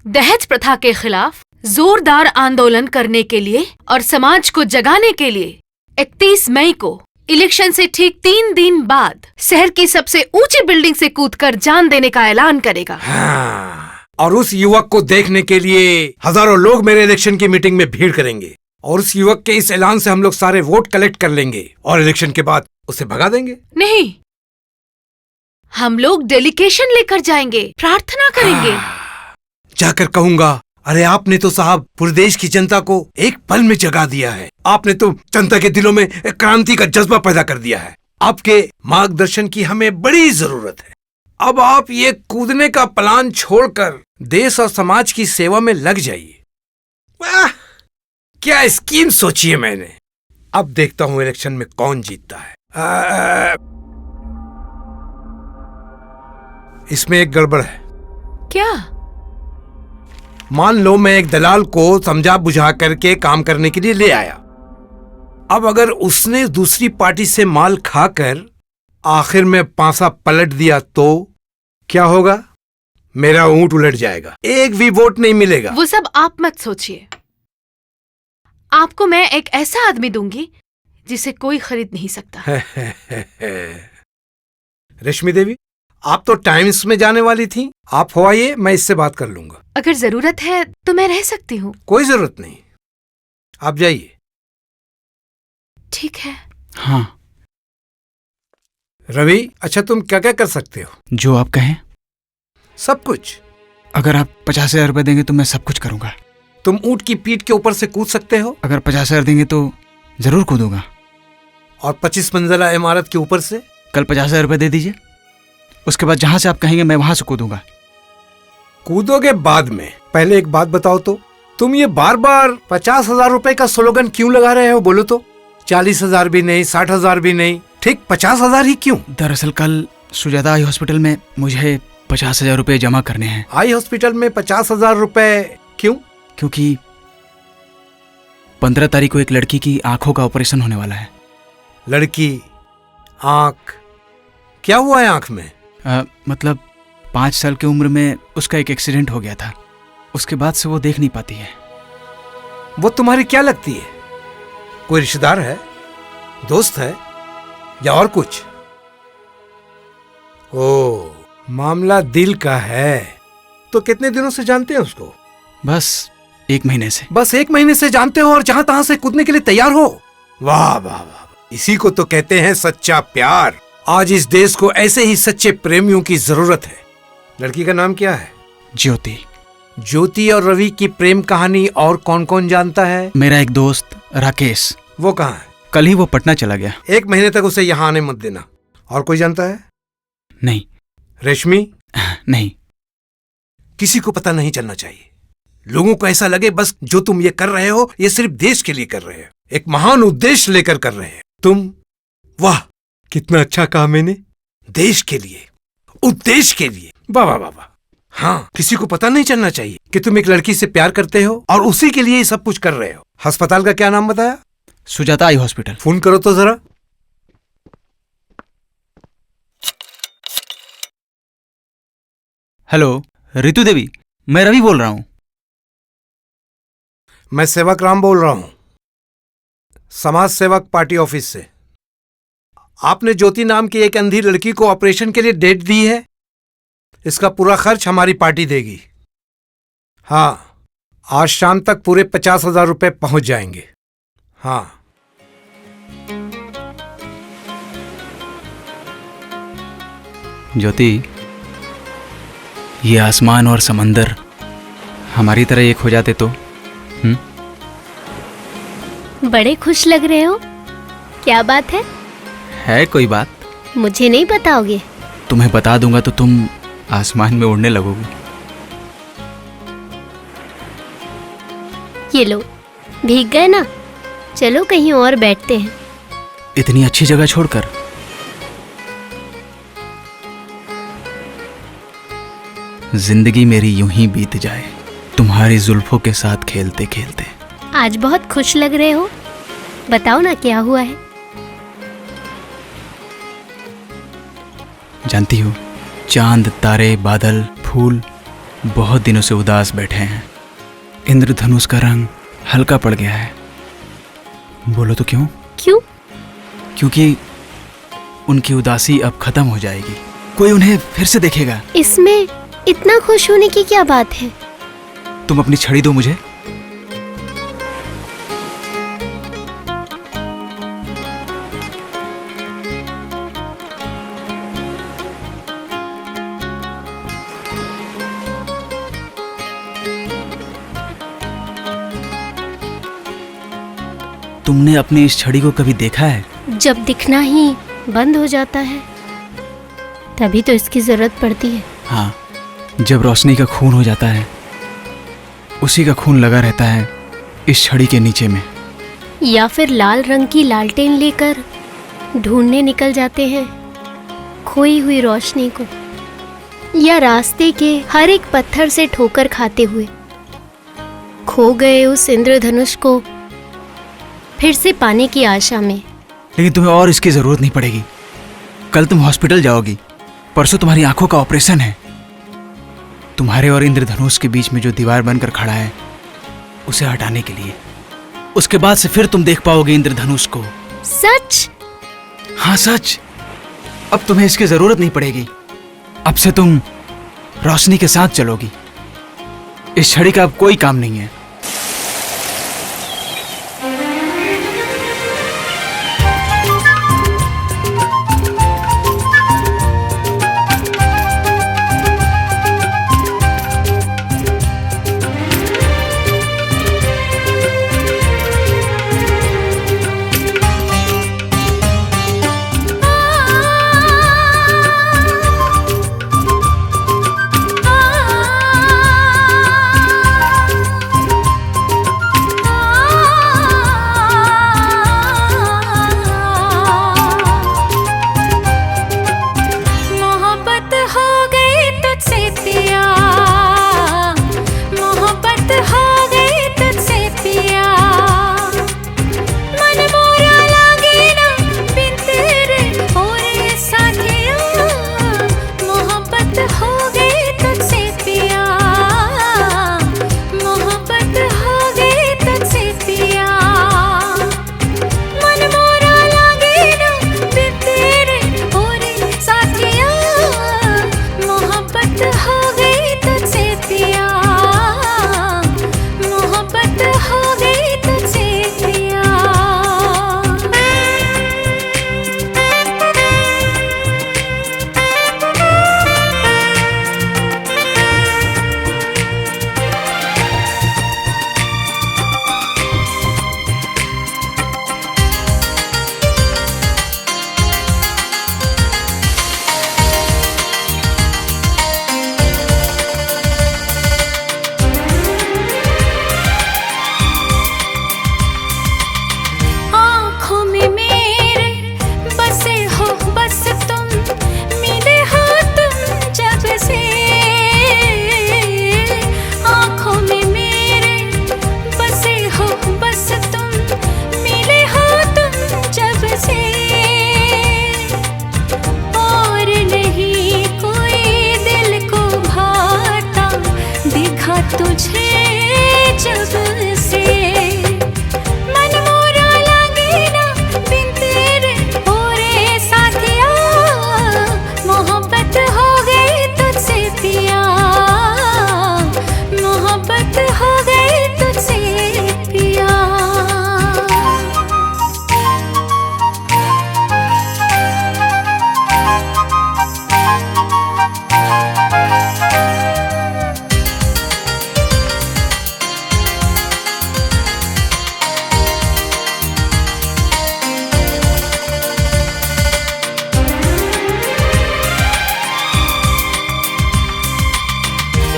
दहेज प्रथा के खिलाफ जोरदार आंदोलन करने के लिए और समाज को जगाने के लिए 31 मई को इलेक्शन से ठीक 3 दिन बाद शहर की सबसे ऊंची बिल्डिंग से कूदकर जान देने का ऐलान करेगा। हाँ, और उस युवक को देखने के लिए हजारों लोग मेरे इलेक्शन की मीटिंग में भीड़ करेंगे और उस युवक के इस ऐलान से हम लोग सारे वोट कलेक्ट कर लेंगे और इलेक्शन के बाद उसे भगा देंगे। नहीं, हम लोग डेलीगेशन लेकर जाएंगे, प्रार्थना करेंगे। जाकर कहूंगा, अरे आपने तो साहब पूरे देश की जनता को एक पल में जगा दिया है। आपने तो जनता के दिलों में एक क्रांति का जज्बा पैदा कर दिया है। आपके मार्गदर्शन की हमें बड़ी जरूरत है। अब आप ये कूदने का प्लान छोड़कर देश और समाज की सेवा में लग जाइए। वाह, क्या स्कीम सोची है मैंने। अब देखता हूं इलेक्शन में कौन जीतता है। इसमें एक गड़बड़ है। क्या? मान लो मैं एक दलाल को समझा बुझा करके काम करने के लिए ले आया। अब अगर उसने दूसरी पार्टी से माल खाकर आखिर में पासा पलट दिया तो क्या होगा? मेरा ऊंट उलट जाएगा, एक भी वोट नहीं मिलेगा। वो सब आप मत सोचिए। आपको मैं एक ऐसा आदमी दूंगी जिसे कोई खरीद नहीं सकता। रेशमी देवी, आप तो टाइम्स में जाने वाली थी। आप हो आइए, मैं इससे बात कर लूंगा। अगर जरूरत है तो मैं रह सकती हूँ। कोई जरूरत नहीं, आप जाइए। ठीक है। हाँ रवि, अच्छा तुम क्या क्या कर सकते हो? जो आप कहें। सब कुछ? अगर आप 50,000 रुपए देंगे तो मैं सब कुछ करूंगा। तुम ऊंट की पीठ के ऊपर से कूद सकते हो? अगर 50,000 देंगे तो जरूर कूदूंगा। और 25 मंजिला इमारत के ऊपर से? कल 50,000 रुपए दे दीजिए, उसके बाद जहां से आप कहेंगे मैं वहां से कूदूंगा। कूदोगे बाद में। पहले एक बात बताओ तो, तुम ये बार बार 50,000 रुपए का स्लोगन क्यों लगा रहे हो? बोलो तो। 40,000 भी नहीं, 60,000 भी नहीं, ठीक 50,000 ही क्यों? दरअसल कल सुजाता आई हॉस्पिटल में मुझे 50,000 रुपए जमा करने हैं। आई हॉस्पिटल में 50,000 रुपए क्यों? क्योंकि 15 तारीख को एक लड़की की आंखों का ऑपरेशन होने वाला है। लड़की? आंख? क्या हुआ है आंख में? मतलब 5 साल की उम्र में उसका एक एक्सीडेंट हो गया था, उसके बाद से वो देख नहीं पाती है। वो तुम्हारी क्या लगती है? कोई रिश्तेदार है, दोस्त है, या और कुछ? ओ, मामला दिल का है। तो कितने दिनों से जानते हैं उसको? बस 1 महीने से। बस 1 महीने से जानते हो और जहां तहां से कूदने के लिए तैयार हो? वाह वाह वाह, इसी को तो कहते हैं सच्चा प्यार। आज इस देश को ऐसे ही सच्चे प्रेमियों की जरूरत है। लड़की का नाम क्या है? ज्योति। ज्योति और रवि की प्रेम कहानी और कौन कौन जानता है? मेरा एक दोस्त राकेश। वो कहाँ है? कल ही वो पटना चला गया। 1 महीने तक उसे यहाँ आने मत देना। और कोई जानता है? नहीं। रेशमी? नहीं। किसी को पता नहीं चलना चाहिए। लोगों को ऐसा लगे बस जो तुम ये कर रहे हो ये सिर्फ देश के लिए कर रहे हो, एक महान उद्देश्य लेकर कर रहे हो तुम। वाह, कितना अच्छा कहा मैंने। देश के लिए, उद्देश्य के लिए। वाह वाह वाह वाह। हाँ, किसी को पता नहीं चलना चाहिए कि तुम एक लड़की से प्यार करते हो और उसी के लिए ये सब कुछ कर रहे हो। अस्पताल का क्या नाम बताया? Sujata eye hospital. फोन करो तो जरा। हेलो रितु देवी, मैं रवि बोल रहा हूँ। मैं सेवक राम बोल रहा हूँ, समाज सेवक पार्टी ऑफिस से। आपने ज्योति नाम की एक अंधी लड़की को ऑपरेशन के लिए डेट दी है। इसका पूरा खर्च हमारी पार्टी देगी। हाँ, आज शाम तक पूरे 50,000 रुपए पहुंच जाएंगे। हाँ। ज्योति, ये आसमान और समंदर हमारी तरह एक हो जाते तो। बड़े खुश लग रहे हो, क्या बात है? है कोई बात? मुझे नहीं बताओगे? तुम्हें बता दूंगा तो तुम आसमान में उड़ने लगोगी। ये लो, भीग गए ना, चलो कहीं और बैठते हैं। इतनी अच्छी जगह छोड़कर? जिंदगी मेरी यूं ही बीत जाए तुम्हारी जुल्फों के साथ खेलते खेलते। आज बहुत खुश लग रहे हो, बताओ ना क्या हुआ है? जानती हो, चांद, तारे, बादल, फूल बहुत दिनों से उदास बैठे हैं। इंद्रधनुष का रंग हल्का पड़ गया है। बोलो तो क्यों? क्यों? क्योंकि उनकी उदासी अब खत्म हो जाएगी, कोई उन्हें फिर से देखेगा। इसमें इतना खुश होने की क्या बात है? तुम अपनी छड़ी दो मुझे। तुमने अपनी इस छड़ी को कभी देखा है? जब दिखना ही बंद हो जाता है तभी तो इसकी जरूरत पड़ती है। हाँ, जब रोशनी का खून हो जाता है, उसी का खून लगा रहता है इस छड़ी के नीचे में। या फिर लाल रंग की लालटेन लेकर ढूंढने निकल जाते हैं खोई हुई रोशनी को, या रास्ते के हर एक पत्थर से ठोकर खाते हुए खो गए उस इंद्रधनुष को फिर से पाने की आशा में। लेकिन तुम्हें और इसकी जरूरत नहीं पड़ेगी। कल तुम हॉस्पिटल जाओगी, परसों तुम्हारी आंखों का ऑपरेशन है। तुम्हारे और इंद्रधनुष के बीच में जो दीवार बनकर खड़ा है उसे हटाने के लिए। उसके बाद से फिर तुम देख पाओगे इंद्रधनुष को। सच? हाँ सच। अब तुम्हें इसकी जरूरत नहीं पड़ेगी। अब से तुम रोशनी के साथ चलोगी। इस छड़ी का अब कोई काम नहीं है। जब से मन मोरा लागे ना बिन तेरे हो रे साथिया, मोहब्बत हो गई तुझसे पिया, मोहब्बत हो गई तुझसे पिया।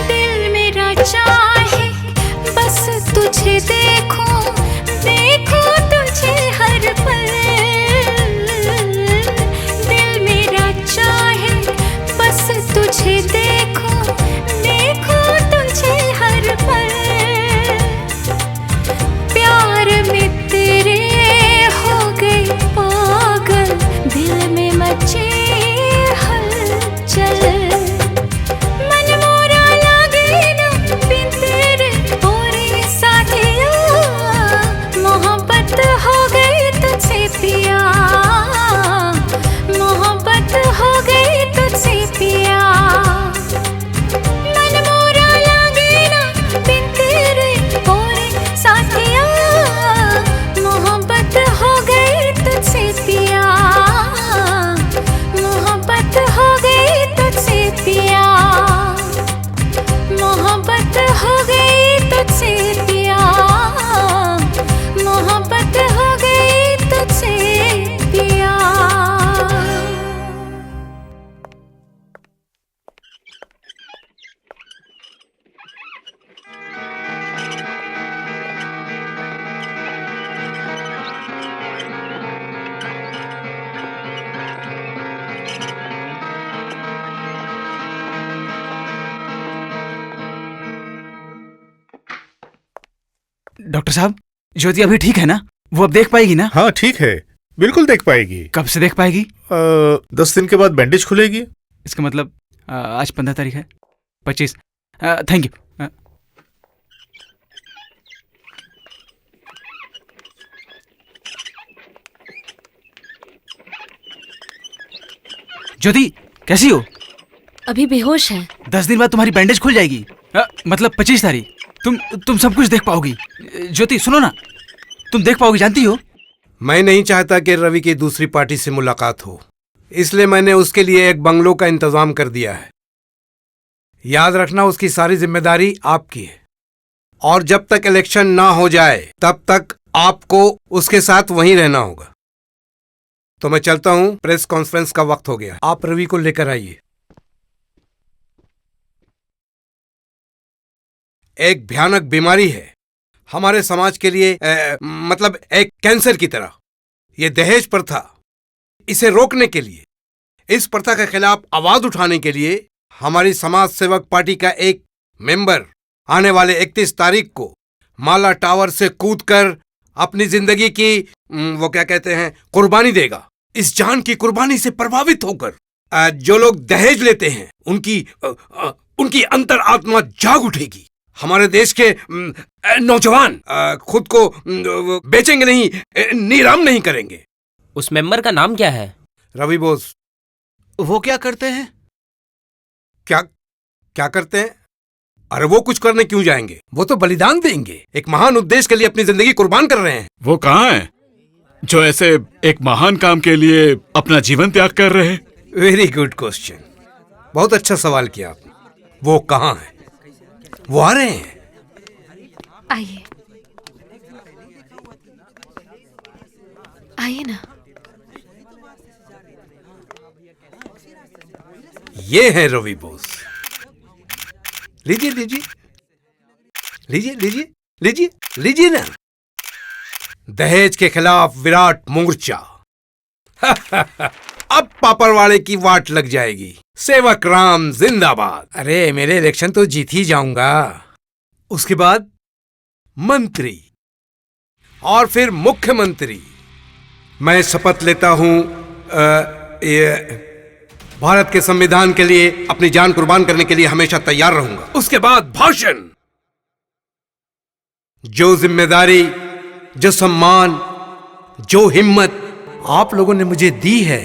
दिल मेरा चाहे बस तुझे देखूं, देखूं तुझे हर पल। दिल मेरा चाहे बस तुझे देखूं, देखूं तुझे हर पल। प्यार में तेरे हो गई पागल, दिल में मचे हलचल। मन मोरा लागे ना बिन तेरे हो रे साथिया, मोहब्बत हो गई तुझसे पिया, मोहब्बत हो गई तुझसे पिया। मन मोरा लागे ना बिन तेरे हो रे साथिया, मोहब्बत हो गई तुझसे पिया, मोहब्बत हो गई तुझसे पिया, मोहब्बत हो गई तुझसे पिया, मोहब्बत हो गई तुझसे पिया। डॉक्टर साहब, ज्योति अभी ठीक है ना? वो अब देख पाएगी ना? हाँ ठीक है, बिल्कुल देख पाएगी। कब से देख पाएगी? 10 दिन के बाद बैंडेज खुलेगी। इसका मतलब आज 15 तारीख है, 25। Thank you. ज्योति कैसी हो? अभी बेहोश है। 10 दिन बाद तुम्हारी बैंडेज खुल जाएगी, मतलब 25 तारीख। तुम सब कुछ देख पाओगी। ज्योति सुनो ना, तुम देख पाओगी, जानती हो? मैं नहीं चाहता कि रवि की दूसरी पार्टी से मुलाकात हो, इसलिए मैंने उसके लिए एक बंगलो का इंतजाम कर दिया है। याद रखना, उसकी सारी जिम्मेदारी आपकी है, और जब तक इलेक्शन ना हो जाए तब तक आपको उसके साथ वहीं रहना होगा। तो मैं चलता हूं, प्रेस कॉन्फ्रेंस का वक्त हो गया। आप रवि को लेकर आइए। एक भयानक बीमारी है हमारे समाज के लिए, मतलब एक कैंसर की तरह। यह दहेज प्रथा, इसे रोकने के लिए, इस प्रथा के खिलाफ आवाज उठाने के लिए हमारी समाज सेवक पार्टी का एक मेंबर आने वाले 31 तारीख को माला टावर से कूदकर अपनी जिंदगी की वो क्या कहते हैं, कुर्बानी देगा। इस जान की कुर्बानी से प्रभावित होकर जो लोग दहेज लेते हैं उनकी अंतर आत्मा जाग उठेगी। हमारे देश के नौजवान खुद को बेचेंगे नहीं, नीलाम नहीं करेंगे। उस मेंबर का नाम क्या है? रवि बोस। वो क्या करते हैं? क्या करते हैं? अरे वो कुछ करने क्यों जाएंगे, वो तो बलिदान देंगे। एक महान उद्देश्य के लिए अपनी जिंदगी कुर्बान कर रहे हैं। वो कहाँ है जो ऐसे एक महान काम के लिए अपना जीवन त्याग कर रहे हैं? वेरी गुड क्वेश्चन, बहुत अच्छा सवाल किया आपने। वो कहाँ है? वो आ रहे हैं। आइए आइए ना। ये है रवि बोस। लीजिए लीजिए लीजिए लीजिए लीजिए लीजिए ना। दहेज के खिलाफ विराट मोर्चा। अब पापड़वाड़े की वाट लग जाएगी। सेवक राम जिंदाबाद। अरे मेरे इलेक्शन तो जीत ही जाऊंगा। उसके बाद मंत्री और फिर मुख्यमंत्री। मैं शपथ लेता हूं भारत के संविधान के लिए अपनी जान कुर्बान करने के लिए हमेशा तैयार रहूंगा। उसके बाद भाषण। जो जिम्मेदारी, जो सम्मान, जो हिम्मत आप लोगों ने मुझे दी है,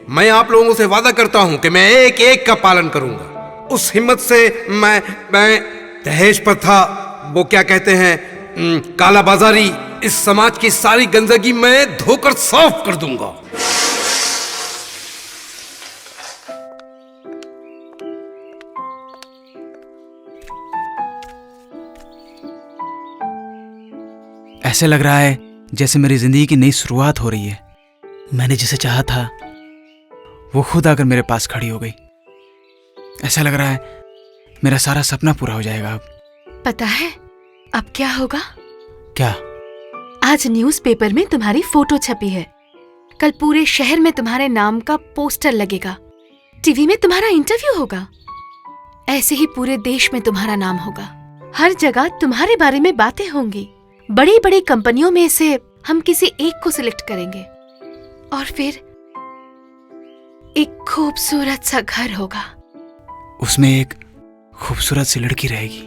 मैं आप लोगों से वादा करता हूं कि मैं एक एक का पालन करूंगा। उस हिम्मत से मैं दहेज प्रथा, वो क्या कहते हैं, काला बाजारी, इस समाज की सारी गंदगी मैं धोकर साफ कर दूंगा। ऐसे लग रहा है जैसे मेरी जिंदगी की नई शुरुआत हो रही है। मैंने जिसे चाहा था वो खुद आकर मेरे पास खड़ी हो गई। ऐसा लग रहा है मेरा सारा सपना पूरा हो जाएगा अब। पता है अब क्या होगा? क्या? आज न्यूज़पेपर में तुम्हारी फोटो छपी है। कल पूरे शहर में तुम्हारे नाम का पोस्टर लगेगा। टीवी में तुम्हारा इंटरव्यू होगा। ऐसे ही पूरे देश में तुम्हारा नाम होगा। हर जगह तुम्हारे बारे में बातें होंगी। बड़ी बड़ी कंपनियों में से हम किसी एक को सिलेक्ट करेंगे और फिर एक खूबसूरत सा घर होगा। उसमें एक खूबसूरत सी लड़की रहेगी।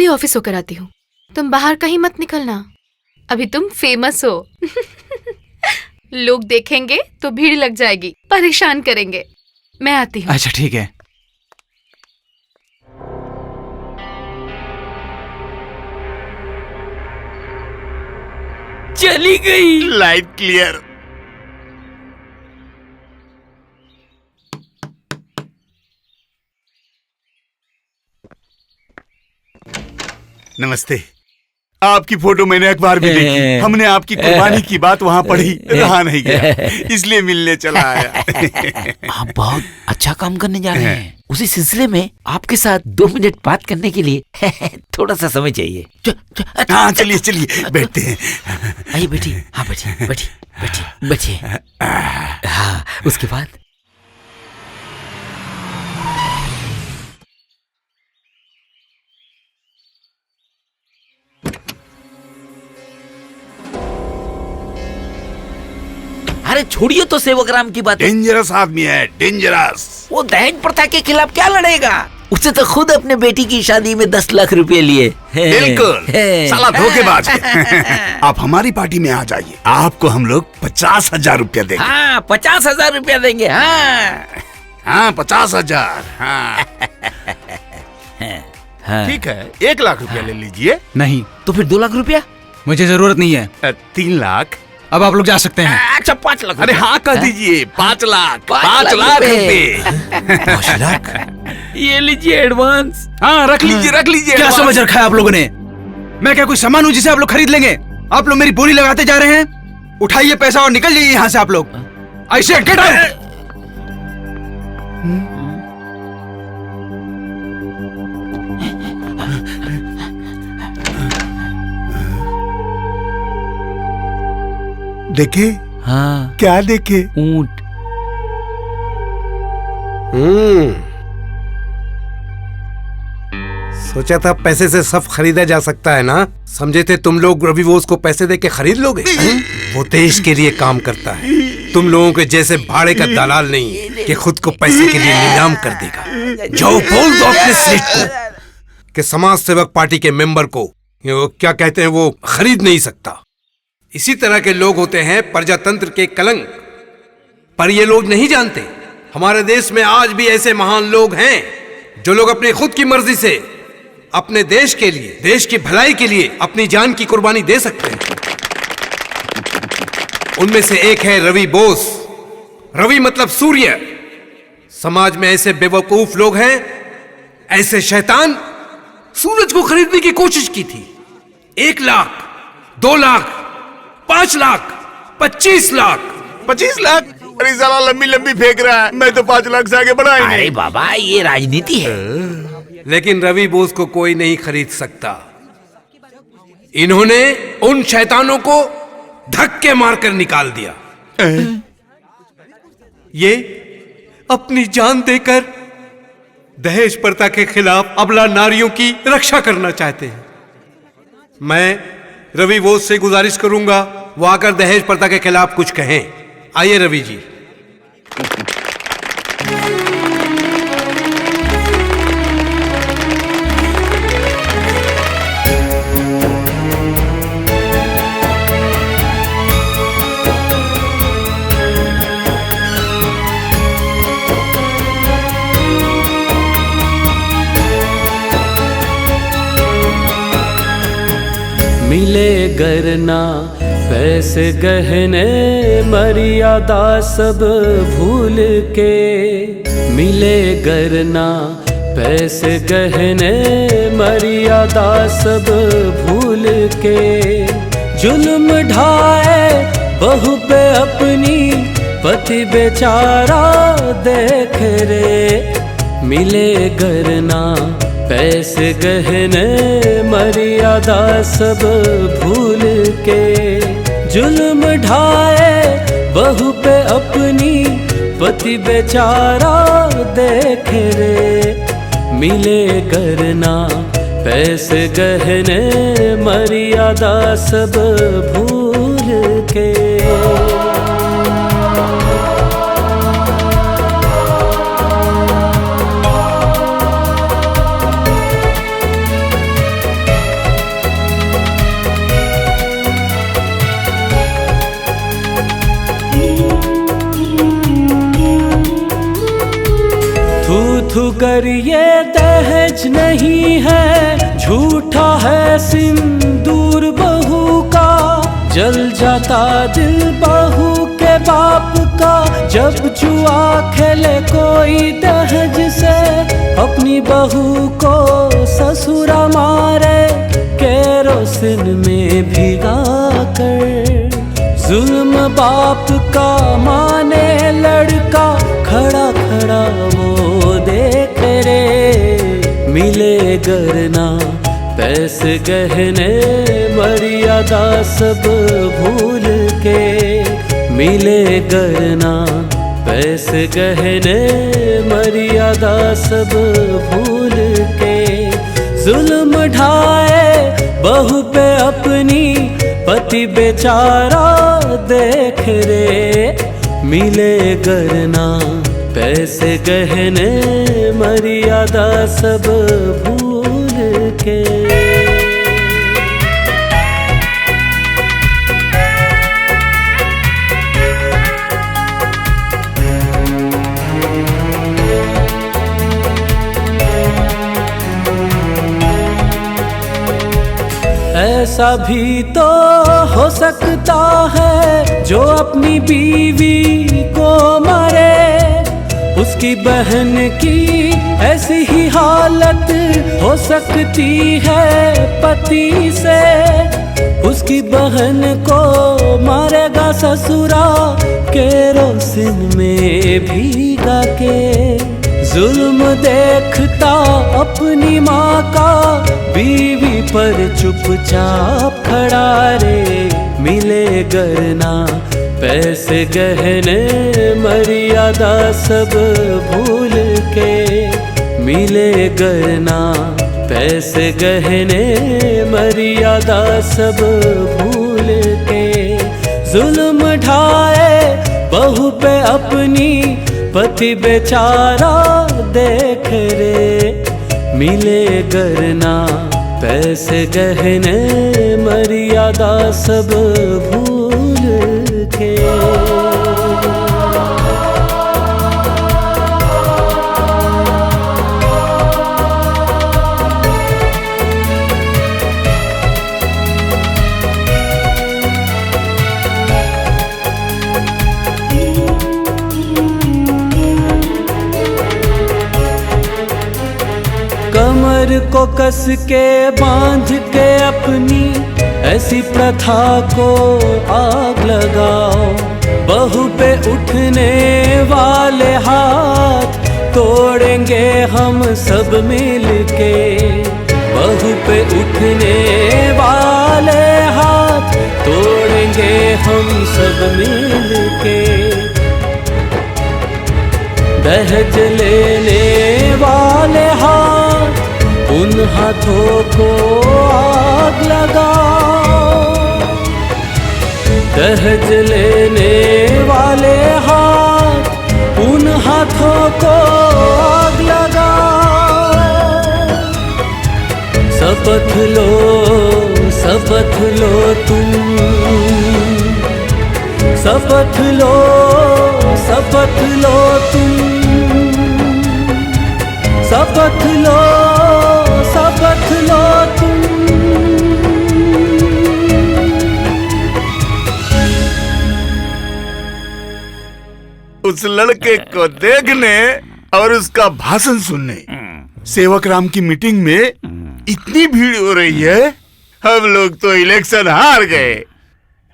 चलिए ऑफिस होकर आती हूँ। तुम बाहर कहीं मत निकलना, अभी तुम फेमस हो। लोग देखेंगे तो भीड़ लग जाएगी, परेशान करेंगे। मैं आती हूँ। अच्छा ठीक है। चली गई। Light clear. नमस्ते। आपकी फोटो मैंने अखबार में देखी। हमने आपकी कुर्बानी की बात वहाँ पढ़ी, रहा नहीं गया, इसलिए मिलने चला आया। आप बहुत अच्छा काम करने जा रहे हैं। उसी सिलसिले में आपके साथ 2 मिनट बात करने के लिए थोड़ा सा समय चाहिए। हाँ चलिए चलिए बैठते हैं। आइए बैठिए। हाँ बैठिए बैठिए बैठिए बैठिए। हाँ उसके बाद अरे छोड़िए तो सेवकराम की बात। डेंजरस आदमी है, डेंजरस। वो दहेज प्रथा के खिलाफ क्या लड़ेगा? उससे तो खुद अपने बेटी की शादी में 10 लाख रुपए लिए। बिल्कुल, साला धोखेबाज है। आप हमारी पार्टी में आ जाइए, आपको हम लोग 50,000 रुपया देंगे। हाँ 50,000 रुपया देंगे। हाँ 50,000। हाँ ठीक है, 1 लाख रुपया ले लीजिए। नहीं तो फिर 2 लाख रुपया? मुझे जरूरत नहीं है। 3 लाख। अब आप लोग जा सकते हैं। अच्छा 5 लाख। अरे हाँ कह दीजिए, 5 लाख। 5 लाख रुपए। 5 लाख? ये लीजिए एडवांस। हाँ रख लीजिए रख लीजिए। क्या समझ रखा है आप लोगों ने? मैं क्या कोई सामान हूँ जिसे आप लोग खरीद लेंगे? आप लोग मेरी बोली लगाते जा रहे हैं। उठाइए पैसा और निकल जाइए यहाँ से आप लोग। ऐसे गेट आउट। देखे? हाँ क्या देखे? ऊंट। सोचा था पैसे से सब खरीदा जा सकता है ना? समझे थे तुम लोग रवि बोस को पैसे दे के खरीद लोगे? वो देश के लिए काम करता है, तुम लोगों के जैसे भाड़े का दलाल नहीं कि खुद को पैसे के लिए नीलाम कर देगा। जाओ बोल दो अपने सेठ को कि समाज सेवक पार्टी के मेंबर को क्या कहते हैं वो खरीद नहीं सकता। इसी तरह के लोग होते हैं प्रजातंत्र के कलंक। पर ये लोग नहीं जानते हमारे देश में आज भी ऐसे महान लोग हैं जो लोग अपनी खुद की मर्जी से अपने देश के लिए, देश की भलाई के लिए अपनी जान की कुर्बानी दे सकते हैं। उनमें से एक है रवि बोस। रवि मतलब सूर्य। समाज में ऐसे बेवकूफ लोग हैं, ऐसे शैतान सूरज को खरीदने की कोशिश की थी। 1 लाख, 2 लाख, 5 लाख, 25 लाख। 25 लाख? अरे साला लंबी लंबी फेंक रहा है। मैं तो 5 लाख से आगे बढ़ा ही नहीं। अरे बाबा ये राजनीति है। लेकिन रवि बोस को कोई नहीं खरीद सकता। इन्होंने उन शैतानों को धक्के मारकर निकाल दिया। ये अपनी जान देकर दहेज प्रथा के खिलाफ अबला नारियों की रक्षा करना चाहते हैं। मैं रवि बोस से गुजारिश करूंगा वो आकर दहेज प्रथा के खिलाफ कुछ कहें। आइए रवि जी। मिले गरना पैसे गहने मर्यादा सब भूल के, मिले गरना पैसे गहने मर्यादा सब भूल के, जुल्म ढाए बहू पे अपनी पति बेचारा देख रे, मिले गरना पैसे गहने मर्यादा सब भूल के, जुल्म ढाए बहू पे अपनी पति बेचारा देख रे, मिले गरना पैसे गहने मर्यादा सब भूल के। सुथुकर ये दहेज नहीं है, झूठा है सिंदूर बहू का। जल जाता दिल बहू के बाप का, जब जुआ खेले कोई दहेज से। अपनी बहू को ससुरा मारे केरोसिन में भिगा कर। जुल्म बाप का माने लड़का, खड़ा खड़ा वो देख रे। मिले गरना पैसे गहने मर्यादा सब भूल के। मिले गरना पैसे गहने मर्यादा सब भूल के। जुल्म ढाए बहू पे अपनी, पति बेचारा देख रे। मिले गरना पैसे गहने मर्यादा सब भूल के। ऐसा भी तो हो सकता है जो अपनी बीवी को मारे। उसकी बहन की ऐसी ही हालत हो सकती है पति से। उसकी बहन को मारेगा ससुरा केरोसिन में भीगा के। जुल्म देखता अपनी माँ का, बीवी पर चुपचाप खड़ा रे। मिले गरना पैसे गहने मर्यादा सब भूल के। मिले गरना पैसे गहने मर्यादा सब भूल के। जुल्म ढाए बहू पे अपनी, पति बेचारा देख रे। मिले गरना पैसे गहने मर्यादा सब भूल के। कमर को कस के बांध के अपनी, ऐसी प्रथा को आग लगाओ। बहू पे उठने वाले हाथ तोड़ेंगे हम सब मिल के। बहू पे उठने वाले हाथ तोड़ेंगे हम सब मिल के। दहेज लेने वाले हाथ, उन हाथों को आग लगाओ। दहेज लेने वाले हाथ, उन हाथों को आग लगाओ। शपथ लो तुम, शपथ लो तुम। शपथ लो तुम। उस लड़के को देखने और उसका भाषण सुनने सेवक राम की मीटिंग में इतनी भीड़ हो रही है, हम लोग तो इलेक्शन हार गए।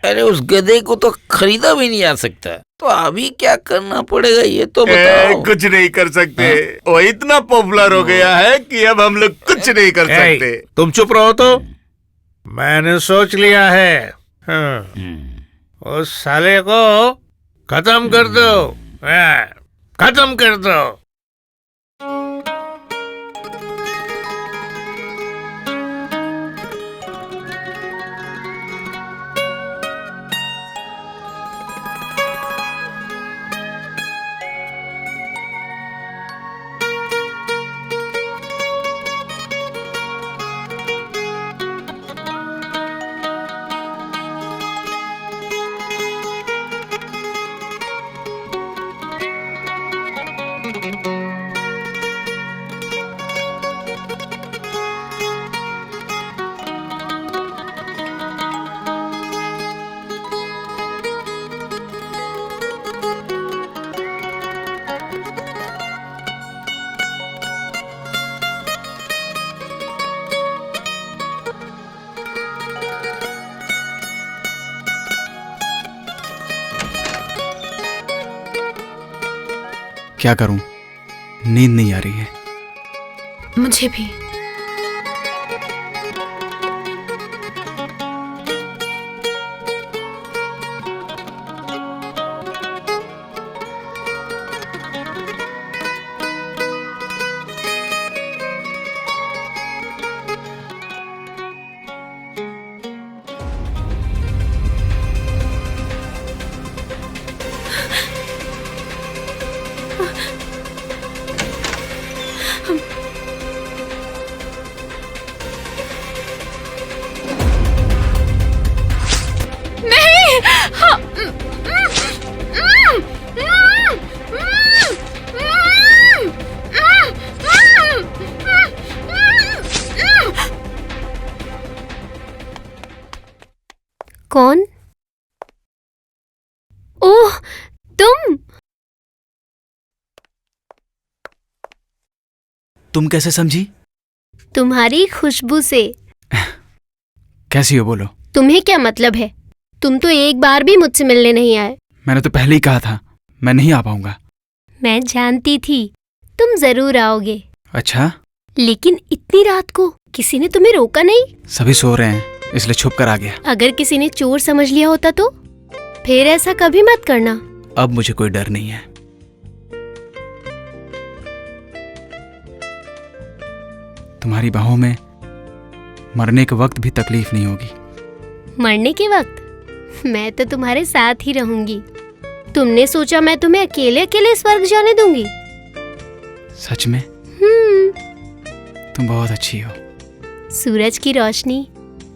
अरे उस गधे को तो खरीदा भी नहीं आ सकता, तो अभी क्या करना पड़ेगा ये तो बताओ। कुछ नहीं कर सकते, वो इतना पॉपुलर हो गया है कि अब हम लोग कुछ नहीं कर सकते। तुम चुप रहो तो। मैंने सोच लिया है। उस साले को खत्म कर दो, खत्म कर दो। क्या करूं, नींद नहीं आ रही है। मुझे भी। कौन? ओह, तुम कैसे समझी? तुम्हारी खुशबू से। कैसी हो बोलो? तुम्हें क्या मतलब है? तुम तो एक बार भी मुझसे मिलने नहीं आए। मैंने तो पहले ही कहा था मैं नहीं आ पाऊंगा। मैं जानती थी तुम जरूर आओगे। अच्छा? लेकिन इतनी रात को किसी ने तुम्हें रोका नहीं? सभी सो रहे हैं इसलिए छुप कर आ गया। अगर किसी ने चोर समझ लिया होता तो? फिर ऐसा कभी मत करना। अब मुझे कोई डर नहीं है। तुम्हारी बाहों में मरने के वक्त भी तकलीफ नहीं होगी। मरने के वक्त मैं तो तुम्हारे साथ ही रहूंगी। तुमने सोचा मैं तुम्हें अकेले अकेले स्वर्ग जाने दूंगी? सच में? तुम बहुत अच्छी हो। सूरज की रोशनी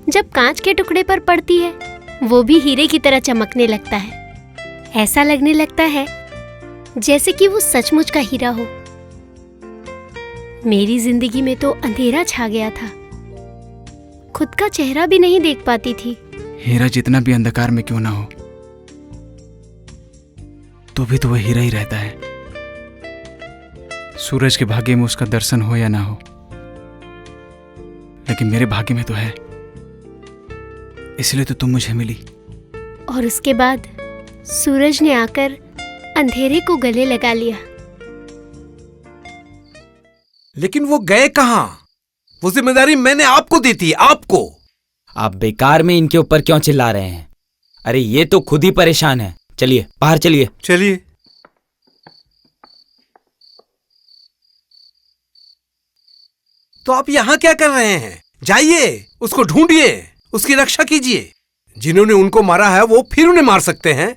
जब कांच के टुकड़े पर पड़ती है वो भी हीरे की तरह चमकने लगता है। ऐसा लगने लगता है जैसे कि वो सचमुच का हीरा हो। मेरी जिंदगी में तो अंधेरा छा गया था, खुद का चेहरा भी नहीं देख पाती थी। हीरा जितना भी अंधकार में क्यों ना हो तो भी तो वह हीरा ही रहता है। सूरज के भाग्य में उसका दर्शन हो या ना हो, लेकिन मेरे भाग्य में तो है, इसलिए तो तुम मुझे मिली। और उसके बाद सूरज ने आकर अंधेरे को गले लगा लिया। लेकिन वो गए कहां? वो जिम्मेदारी मैंने आपको दी थी, आपको। आप बेकार में इनके ऊपर क्यों चिल्ला रहे हैं? अरे ये तो खुद ही परेशान है। चलिए बाहर चलिए। चलिए। तो आप यहां क्या कर रहे हैं? जाइए, उसको ढूंढिए, उसकी रक्षा कीजिए। जिन्होंने उनको मारा है वो फिर उन्हें मार सकते हैं।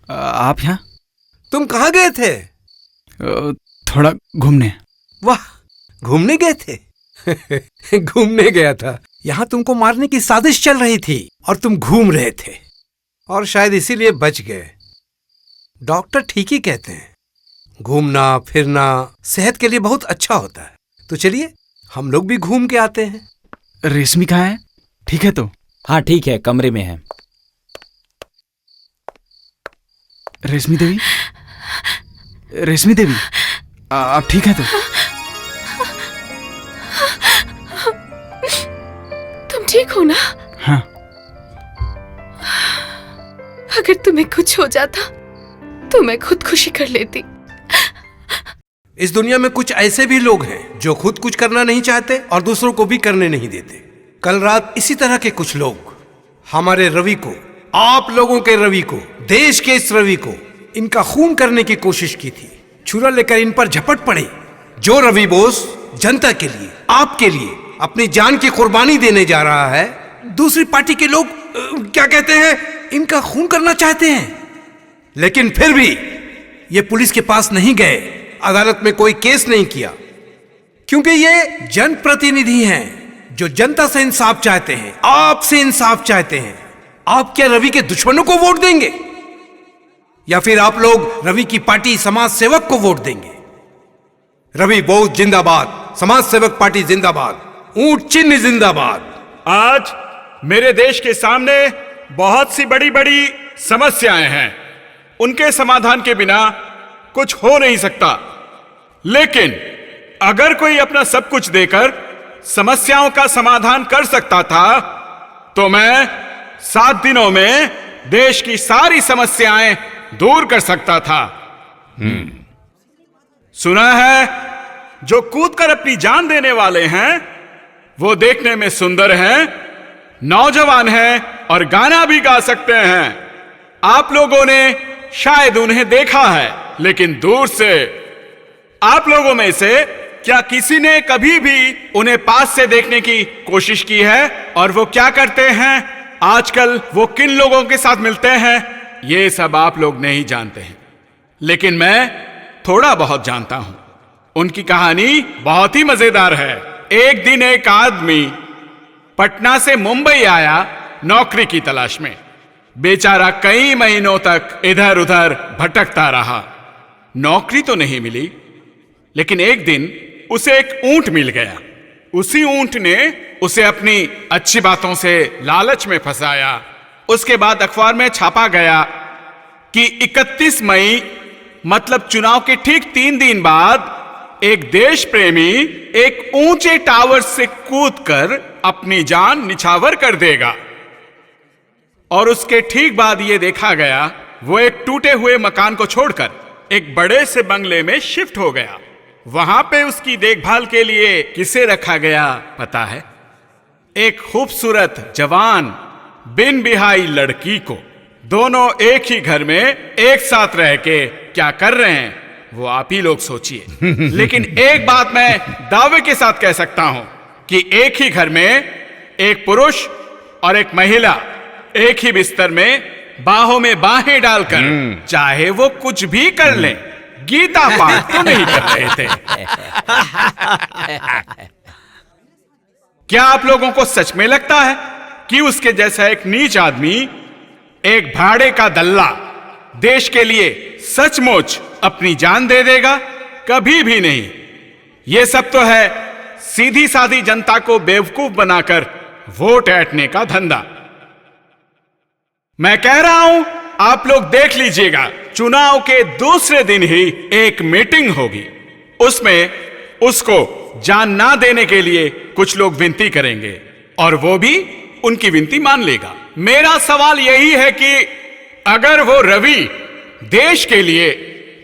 आप यहाँ? तुम कहाँ गए थे? थोड़ा घूमने। वाह, घूमने गए थे? घूमने गया था। यहाँ तुमको मारने की साजिश चल रही थी और तुम घूम रहे थे, और शायद इसीलिए बच गए। डॉक्टर ठीक ही कहते हैं, घूमना फिरना सेहत के लिए बहुत अच्छा होता है। तो चलिए हम लोग भी घूम के आते हैं। रेशमी कहाँ है? ठीक है तो? हाँ ठीक है, कमरे में है। रेशमी देवी, रेशमी देवी, आप ठीक है तो? तुम ठीक हो ना? हाँ। अगर तुम्हें कुछ हो जाता तो मैं खुदकुशी कर लेती। इस दुनिया में कुछ ऐसे भी लोग हैं जो खुद कुछ करना नहीं चाहते और दूसरों को भी करने नहीं देते। कल रात इसी तरह के कुछ लोग हमारे रवि को, आप लोगों के रवि को, देश के इस रवि को इनका खून करने की कोशिश की थी। छुरा लेकर इन पर झपट पड़े। जो रवि बोस जनता के लिए, आपके लिए अपनी जान की कुर्बानी देने जा रहा है, दूसरी पार्टी के लोग क्या कहते हैं, इनका खून करना चाहते हैं। लेकिन फिर भी ये पुलिस के पास नहीं गए, अदालत में कोई केस नहीं किया, क्योंकि ये जनप्रतिनिधि हैं जो जनता से इंसाफ चाहते हैं, आपसे इंसाफ चाहते हैं। आप क्या रवि के दुश्मनों को वोट देंगे, या फिर आप लोग रवि की पार्टी समाज सेवक को वोट देंगे? रवि बोस जिंदाबाद, समाज सेवक पार्टी जिंदाबाद, ऊंट चिन्ह जिंदाबाद। आज मेरे देश के सामने बहुत सी बड़ी बड़ी समस्याएं हैं, उनके समाधान के बिना कुछ हो नहीं सकता। लेकिन अगर कोई अपना सब कुछ देकर समस्याओं का समाधान कर सकता था तो मैं 7 दिनों में देश की सारी समस्याएं दूर कर सकता था। सुना है जो कूदकर अपनी जान देने वाले हैं वो देखने में सुंदर हैं, नौजवान हैं और गाना भी गा सकते हैं। आप लोगों ने शायद उन्हें देखा है, लेकिन दूर से। आप लोगों में से क्या किसी ने कभी भी उन्हें पास से देखने की कोशिश की है? और वो क्या करते हैं, आजकल वो किन लोगों के साथ मिलते हैं, ये सब आप लोग नहीं जानते हैं, लेकिन मैं थोड़ा बहुत जानता हूं। उनकी कहानी बहुत ही मजेदार है। एक दिन एक आदमी पटना से मुंबई आया नौकरी की तलाश में। बेचारा कई महीनों तक इधर उधर भटकता रहा। नौकरी तो नहीं मिली, लेकिन एक दिन उसे एक ऊंट मिल गया। उसी ऊंट ने उसे अपनी अच्छी बातों से लालच में फंसाया। उसके बाद अखबार में छापा गया कि 31 मई मतलब चुनाव के ठीक 3 दिन बाद एक देश प्रेमी एक ऊंचे टावर से कूदकर अपनी जान निछावर कर देगा। और उसके ठीक बाद यह देखा गया वो एक टूटे हुए मकान को छोड़कर एक बड़े से बंगले में शिफ्ट हो गया। वहां पे उसकी देखभाल के लिए किसे रखा गया पता है? एक खूबसूरत जवान बिन बिहाई लड़की को। दोनों एक ही घर में एक साथ रह के क्या कर रहे हैं वो आप ही लोग सोचिए। लेकिन एक बात मैं दावे के साथ कह सकता हूं कि एक ही घर में एक पुरुष और एक महिला एक ही बिस्तर में बाहों में बाहें डालकर चाहे वो कुछ भी कर लें, गीता पाठ तो नहीं कर रहे थे। क्या आप लोगों को सच में लगता है कि उसके जैसा एक नीच आदमी, एक भाड़े का दल्ला, देश के लिए सचमुच अपनी जान दे देगा? कभी भी नहीं। यह सब तो है सीधी सादी जनता को बेवकूफ बनाकर वोट ऐंठने का धंधा। मैं कह रहा हूं आप लोग देख लीजिएगा, चुनाव के दूसरे दिन ही एक मीटिंग होगी। उसमें उसको जान ना देने के लिए कुछ लोग विनती करेंगे और वो भी उनकी विनती मान लेगा। मेरा सवाल यही है कि अगर वो रवि देश के लिए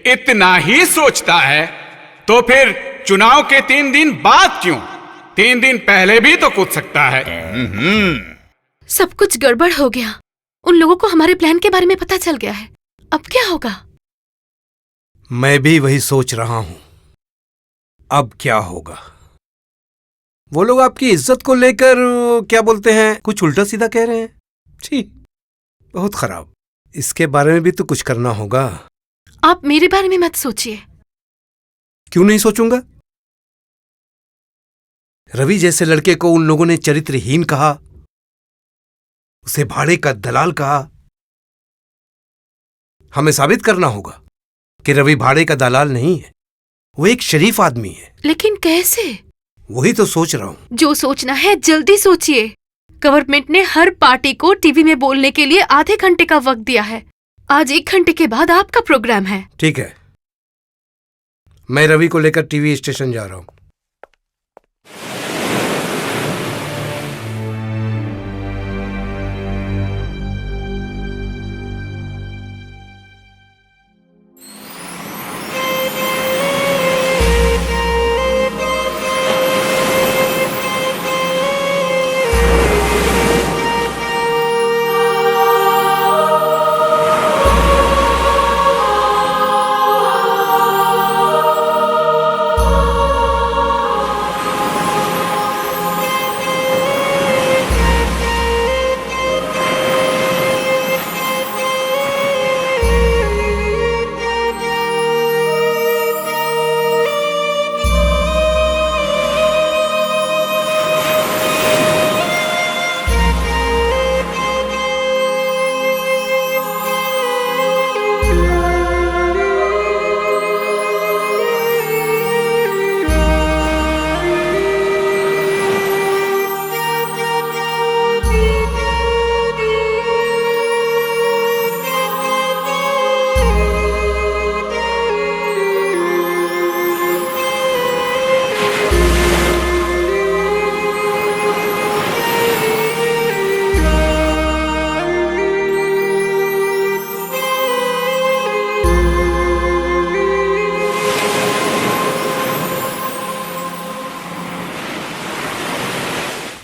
इतना ही सोचता है तो फिर चुनाव के 3 दिन बाद क्यों? 3 दिन पहले भी तो कूद सकता है। सब कुछ गड़बड़ हो गया। उन लोगों को हमारे प्लान के बारे में पता चल गया है। अब क्या होगा? मैं भी वही सोच रहा हूं। अब क्या होगा? वो लोग आपकी इज्जत को लेकर क्या बोलते हैं, कुछ उल्टा सीधा कह रहे हैं। छी, बहुत खराब। इसके बारे में भी तो कुछ करना होगा। आप मेरे बारे में मत सोचिए। क्यों नहीं सोचूंगा? रवि जैसे लड़के को उन लोगों ने चरित्रहीन कहा, उसे भाड़े का दलाल कहा। हमें साबित करना होगा कि रवि भाड़े का दलाल नहीं है, वो एक शरीफ आदमी है। लेकिन कैसे? वही तो सोच रहा हूं। जो सोचना है जल्दी सोचिए। गवर्नमेंट ने हर पार्टी को टीवी में बोलने के लिए आधे घंटे का वक्त दिया है। आज 1 घंटे के बाद आपका प्रोग्राम है। ठीक है, मैं रवि को लेकर टीवी स्टेशन जा रहा हूं।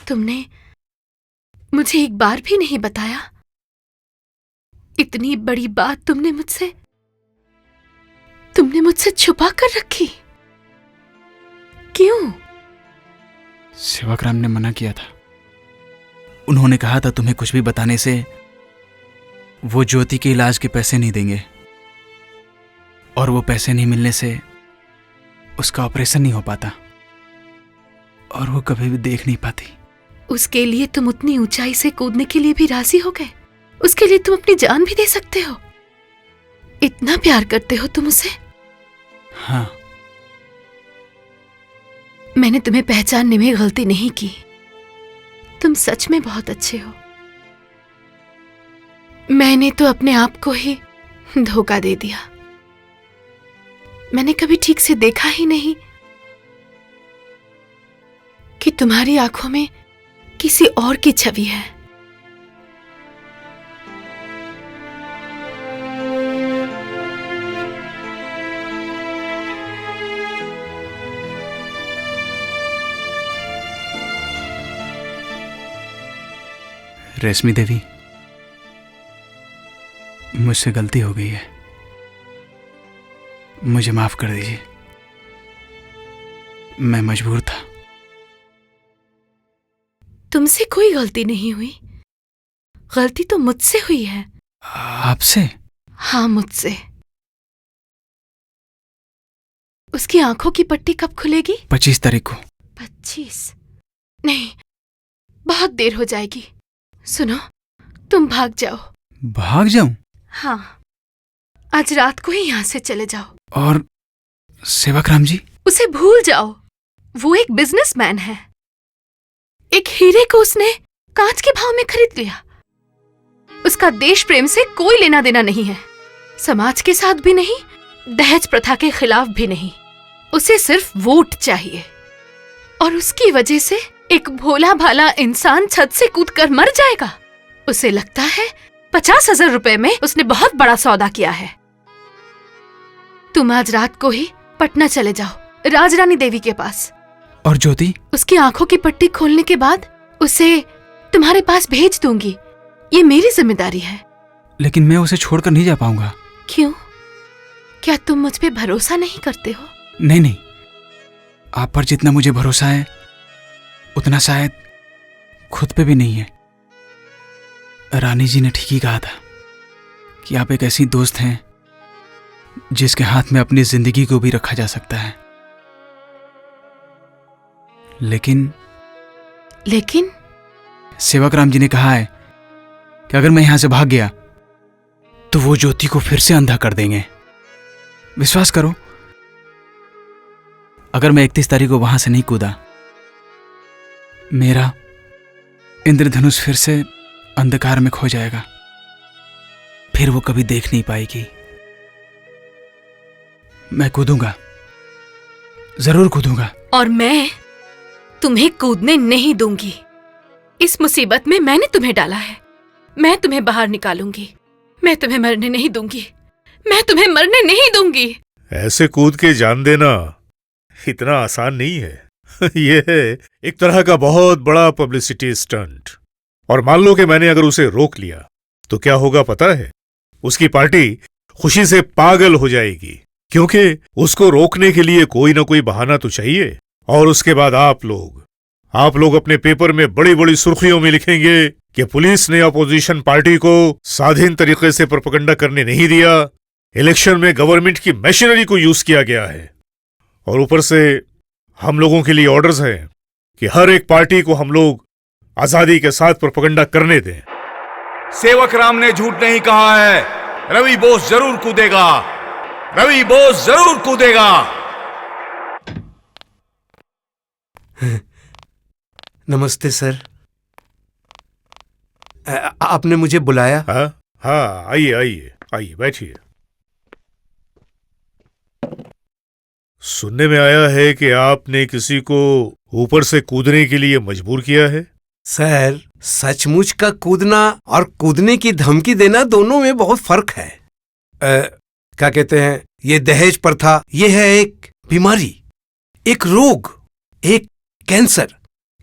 तुमने मुझे एक बार भी नहीं बताया? इतनी बड़ी बात तुमने मुझसे छुपा कर रखी, क्यों? सेवाग्राम ने मना किया था। उन्होंने कहा था तुम्हें कुछ भी बताने से वो ज्योति के इलाज के पैसे नहीं देंगे, और वो पैसे नहीं मिलने से उसका ऑपरेशन नहीं हो पाता, और वो कभी भी देख नहीं पाती। उसके लिए तुम उतनी ऊंचाई से कूदने के लिए भी राजी हो गए? उसके लिए तुम अपनी जान भी दे सकते हो? इतना प्यार करते हो तुम उसे? हाँ। मैंने तुम्हें पहचानने में गलती नहीं की। तुम सच में बहुत अच्छे हो। मैंने तो अपने आप को ही धोखा दे दिया। मैंने कभी ठीक से देखा ही नहीं कि तुम्हारी आंखों में किसी और की छवि है। रेशमी देवी, मुझसे गलती हो गई है, मुझे माफ कर दीजिए। मैं मजबूर था। तुमसे कोई गलती नहीं हुई। गलती तो मुझसे हुई है। आपसे? हाँ, मुझसे। उसकी आंखों की पट्टी कब खुलेगी? 25 तारीख को। 25? नहीं, बहुत देर हो जाएगी। सुनो, तुम भाग जाओ। भाग जाऊं? हाँ, आज रात को ही यहाँ से चले जाओ। और सेवाग्राम जी? उसे भूल जाओ। वो एक बिजनेसमैन है। एक हीरे को उसने कांच के भाव में खरीद लिया। उसका देश प्रेम से कोई लेना देना नहीं है, समाज के साथ भी नहीं, दहेज प्रथा के खिलाफ भी नहीं। उसे सिर्फ वोट चाहिए, और उसकी वजह से एक भोला भाला इंसान छत से कूदकर मर जाएगा। उसे लगता है 50,000 रुपए में उसने बहुत बड़ा सौदा किया है। तुम आज रात को ही पटना चले जाओ, राजरानी देवी के पास। और ज्योति? उसकी आंखों की पट्टी खोलने के बाद उसे तुम्हारे पास भेज दूंगी। ये मेरी जिम्मेदारी है। लेकिन मैं उसे छोड़कर नहीं जा पाऊंगा। क्यों? क्या तुम मुझ पे भरोसा नहीं करते हो? नहीं नहीं, आप पर जितना मुझे भरोसा है उतना शायद खुद पे भी नहीं है। रानी जी ने ठीक ही कहा था कि आप एक ऐसी दोस्त हैं जिसके हाथ में अपनी जिंदगी को भी रखा जा सकता है। लेकिन सेवाग्राम जी ने कहा है कि अगर मैं यहां से भाग गया तो वो ज्योति को फिर से अंधा कर देंगे। विश्वास करो, अगर मैं 31 तारीख को वहां से नहीं कूदा, मेरा इंद्रधनुष फिर से अंधकार में खो जाएगा। फिर वो कभी देख नहीं पाएगी। मैं कूदूंगा, जरूर कूदूंगा। और मैं तुम्हें कूदने नहीं दूंगी। इस मुसीबत में मैंने तुम्हें डाला है। मैं तुम्हें बाहर निकालूंगी। मैं तुम्हें मरने नहीं दूंगी। मैं तुम्हें मरने नहीं दूंगी। ऐसे कूद के जान देना इतना आसान नहीं है। यह है एक तरह का बहुत बड़ा पब्लिसिटी स्टंट। और मान लो कि मैंने अगर उसे रोक लिया तो क्या होगा पता है? उसकी पार्टी खुशी से पागल हो जाएगी, क्योंकि उसको रोकने के लिए कोई ना कोई बहाना तो चाहिए। और उसके बाद आप लोग अपने पेपर में बड़ी बड़ी सुर्खियों में लिखेंगे कि पुलिस ने अपोजिशन पार्टी को स्वाधीन तरीके से प्रोपेगेंडा करने नहीं दिया, इलेक्शन में गवर्नमेंट की मशीनरी को यूज किया गया है। और ऊपर से हम लोगों के लिए ऑर्डर्स हैं कि हर एक पार्टी को हम लोग आजादी के साथ प्रोपेगेंडा करने दें। सेवकराम ने झूठ नहीं कहा है। रवि बोस जरूर कूदेगा। रवि बोस जरूर कूदेगा। नमस्ते सर। आपने मुझे बुलाया? हाँ, आइए आइए आइए, बैठिए। सुनने में आया है कि आपने किसी को ऊपर से कूदने के लिए मजबूर किया है। सर, सचमुच का कूदना और कूदने की धमकी देना दोनों में बहुत फर्क है। क्या कहते हैं, ये दहेज प्रथा, ये है एक बीमारी, एक रोग, एक कैंसर।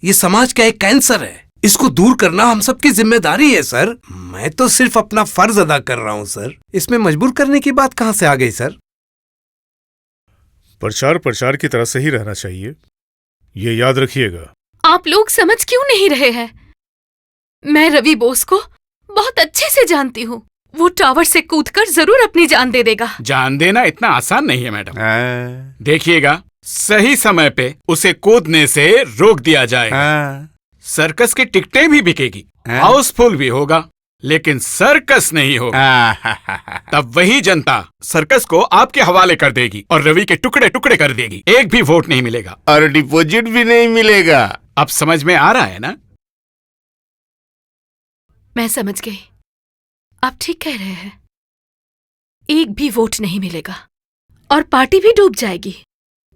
ये समाज का एक कैंसर है। इसको दूर करना हम सबकी जिम्मेदारी है सर। मैं तो सिर्फ अपना फर्ज अदा कर रहा हूँ सर। इसमें मजबूर करने की बात कहाँ से आ गई सर? प्रचार प्रचार की तरह से ही रहना चाहिए, ये याद रखिएगा। आप लोग समझ क्यों नहीं रहे हैं? मैं रवि बोस को बहुत अच्छे से जानती हूँ। वो टावर से कूदकर जरूर अपनी जान दे देगा। जान देना इतना आसान नहीं है मैडम। देखिएगा, सही समय पे उसे कूदने से रोक दिया जाएगा। सर्कस की टिकटें भी बिकेगी, हाउसफुल भी होगा, लेकिन सर्कस नहीं होगा। तब वही जनता सर्कस को आपके हवाले कर देगी और रवि के टुकड़े टुकड़े कर देगी। एक भी वोट नहीं मिलेगा और डिपॉजिट भी नहीं मिलेगा। अब समझ में आ रहा है ना? मैं समझ गई, आप ठीक कह रहे हैं। एक भी वोट नहीं मिलेगा और पार्टी भी डूब जाएगी,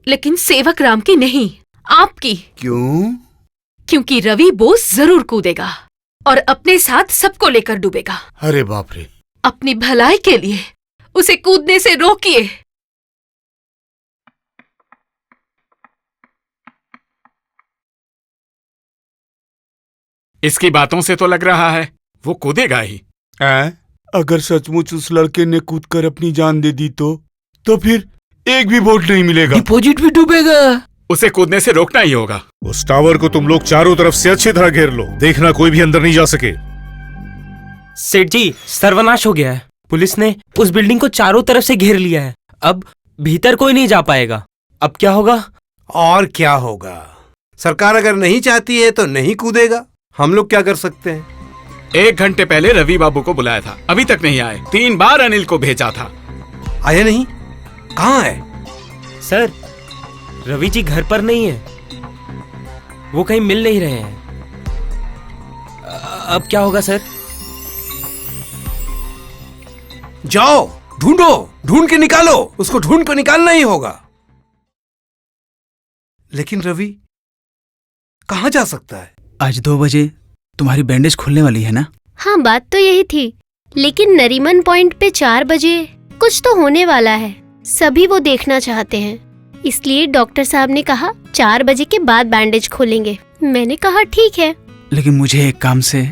लेकिन सेवक राम की नहीं, आपकी। क्यों? क्योंकि रवि बोस जरूर कूदेगा और अपने साथ सबको लेकर डूबेगा। अरे बाप रे! अपनी भलाई के लिए उसे कूदने से रोकिए। इसकी बातों से तो लग रहा है वो कूदेगा ही। अगर सचमुच उस लड़के ने कूदकर अपनी जान दे दी तो फिर एक भी वोट नहीं मिलेगा, डिपॉजिट भी डूबेगा। उसे कूदने से रोकना ही होगा। उस टावर को तुम लोग चारों तरफ से अच्छी तरह घेर लो, देखना कोई भी अंदर नहीं जा सके। सेठ जी, सर्वनाश हो गया है। पुलिस ने उस बिल्डिंग को चारों तरफ से घेर लिया है। अब भीतर कोई नहीं जा पाएगा। अब क्या होगा? और क्या होगा? सरकार अगर नहीं चाहती है तो नहीं कूदेगा। हम लोग क्या कर सकते हैं? 1 घंटे पहले रवि बाबू को बुलाया था, अभी तक नहीं आए। 3 बार अनिल को भेजा था, आया नहीं। कहाँ है? सर, रवि जी घर पर नहीं है, वो कहीं मिल नहीं रहे हैं। अब क्या होगा सर? जाओ ढूंढो, ढूंढ के निकालो। उसको ढूंढ कर निकालना ही होगा। लेकिन रवि कहाँ जा सकता है? आज 2 बजे तुम्हारी बैंडेज खुलने वाली है ना? हाँ, बात तो यही थी, लेकिन नरीमन पॉइंट पे 4 बजे कुछ तो होने वाला है। सभी वो देखना चाहते हैं, इसलिए डॉक्टर साहब ने कहा 4 बजे के बाद बैंडेज खोलेंगे। मैंने कहा ठीक है। लेकिन मुझे एक काम से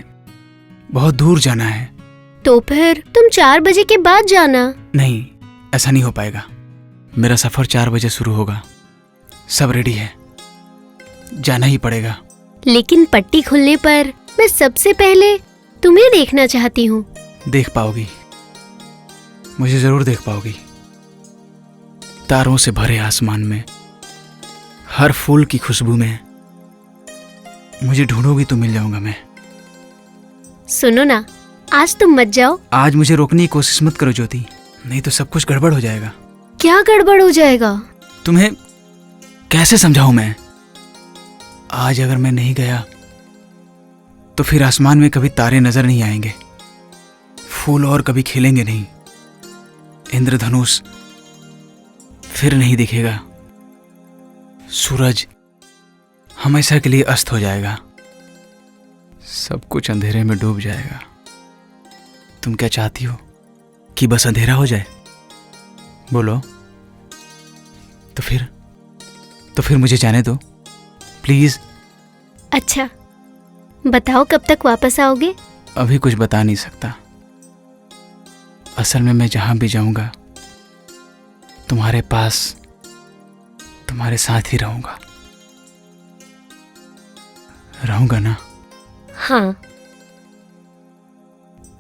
बहुत दूर जाना है। तो फिर तुम 4 बजे के बाद जाना। नहीं, ऐसा नहीं हो पाएगा। मेरा सफर 4 बजे शुरू होगा। सब रेडी है, जाना ही पड़ेगा। लेकिन पट्टी खुलने पर मैं सबसे पहले तुम्हें देखना चाहती हूँ। देख पाओगी, मुझे जरूर देख पाओगी। तारों से भरे आसमान में, हर फूल की खुशबू में मुझे ढूंढोगी तो मिल जाऊंगा मैं। सुनो ना, आज तुम मत जाओ। आज मुझे रोकने की कोशिश मत करो ज्योति, नहीं तो सब कुछ गड़बड़ हो जाएगा। क्या गड़बड़ हो जाएगा? तुम्हें कैसे समझाऊं मैं? आज अगर मैं नहीं गया तो फिर आसमान में कभी तारे नजर नहीं आएंगे, फूल और कभी खिलेंगे नहीं, इंद्रधनुष फिर नहीं दिखेगा, सूरज हमेशा के लिए अस्त हो जाएगा, सब कुछ अंधेरे में डूब जाएगा। तुम क्या चाहती हो कि बस अंधेरा हो जाए? बोलो। तो फिर मुझे जाने दो प्लीज। अच्छा, बताओ कब तक वापस आओगे? अभी कुछ बता नहीं सकता। असल में मैं जहां भी जाऊंगा तुम्हारे पास, तुम्हारे साथ ही रहूंगा ना? हाँ।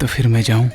तो फिर मैं जाऊं?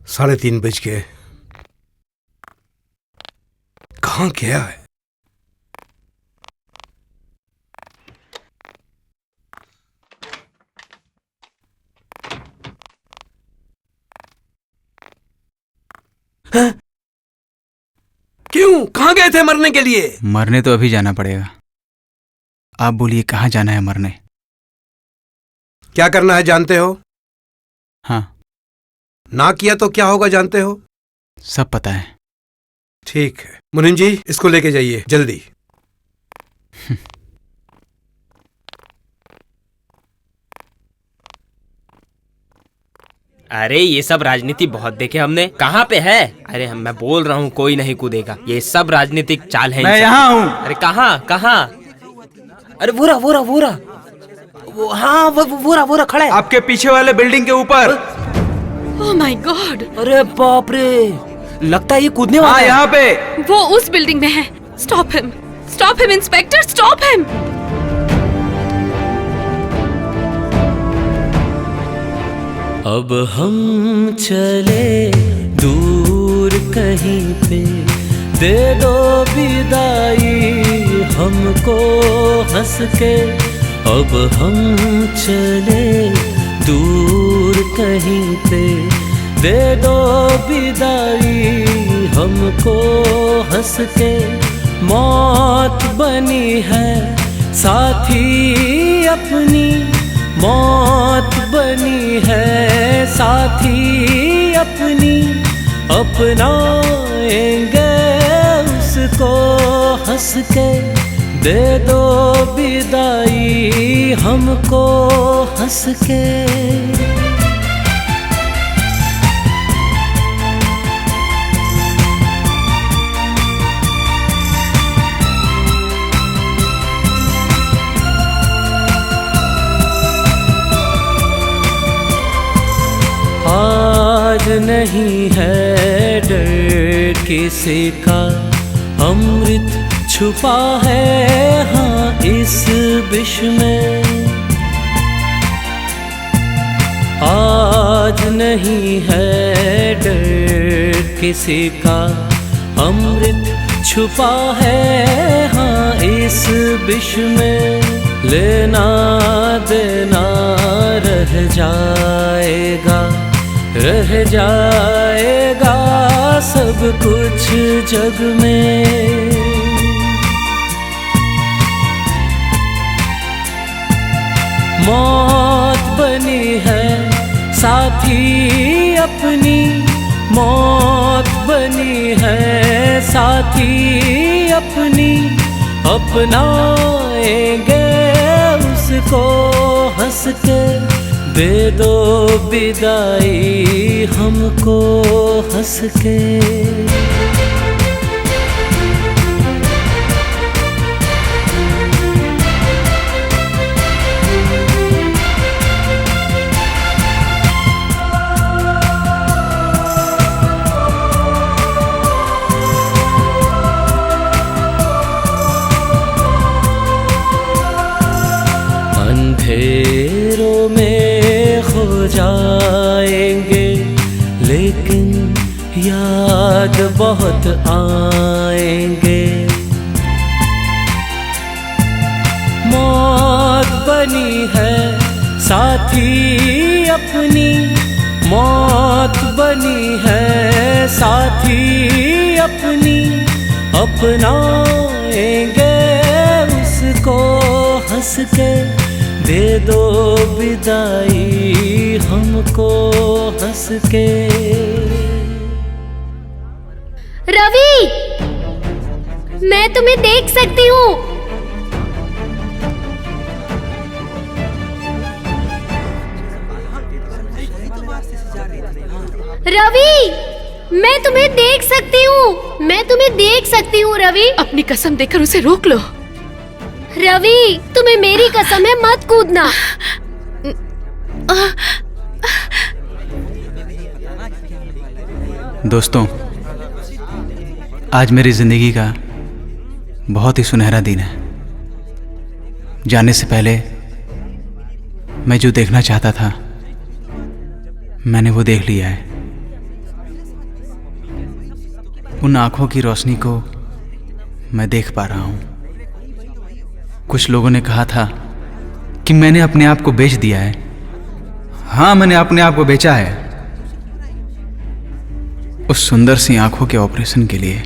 साढ़े 3 बज गए। कहाँ गया है? क्यों? कहाँ गए थे मरने के लिए? मरने तो अभी जाना पड़ेगा। आप बोलिए कहाँ जाना है मरने? क्या करना है जानते हो? हाँ। ना किया तो क्या होगा जानते हो? सब पता है। ठीक है मुनीम जी, इसको लेके जाइए जल्दी। अरे ये सब राजनीति बहुत देखे हमने। कहाँ पे है? अरे मैं बोल रहा हूँ कोई नहीं कूदेगा। ये सब राजनीतिक चाल है। मैं यहाँ हूँ। अरे कहाँ कहाँ? अरे वोरा वोरा वोरा वो, हाँ वोरा खड़ा है आपके पीछे वाले बिल्डिंग के ऊपर। Oh my God! अरे बाप रे, लगता है ये कूदने वाला है। यहाँ पे वो उस बिल्डिंग में है। Stop him inspector, stop him. अब हम चले दूर कहीं पे, दे दो विदाई हमको हंस के। अब हम चले दूर कहीं पे, दे दो विदाई हमको हंस के। मौत बनी है साथी अपनी, मौत बनी है साथी अपनी। अपनाएंगे उसको हंस के, दे दो विदाई हमको हंस के। आज नहीं है डर किसी का, अमृत छुपा है हाँ इस विष में। आज नहीं है डर किसी का, अमृत छुपा है हाँ इस विष में। लेना देना रह जाएगा, रह जाएगा सब कुछ जग में। मौत बनी है साथी अपनी, मौत बनी है साथी अपनी। अपनाएंगे उसको हंस के, दे दो विदाई हमको हंस के। अंधेरों में खो जाएंगे, लेकिन याद बहुत आएंगे। मौत बनी है साथी अपनी, मौत बनी है साथी अपनी। अपनाएंगे उसको हंस के, दे दो विदाई हमको हंस के। रवि, मैं तुम्हें देख सकती हूँ। रवि, मैं तुम्हें देख सकती हूँ। मैं तुम्हें देख सकती हूँ रवि। अपनी कसम देकर उसे रोक लो। रवि, तुम्हें मेरी कसम है, मत कूदना। दोस्तों, आज मेरी जिंदगी का बहुत ही सुनहरा दिन है। जाने से पहले मैं जो देखना चाहता था मैंने वो देख लिया है। उन आंखों की रोशनी को मैं देख पा रहा हूं। कुछ लोगों ने कहा था कि मैंने अपने आप को बेच दिया है। हाँ, मैंने अपने आप को बेचा है। उस सुंदर सी आंखों के ऑपरेशन के लिए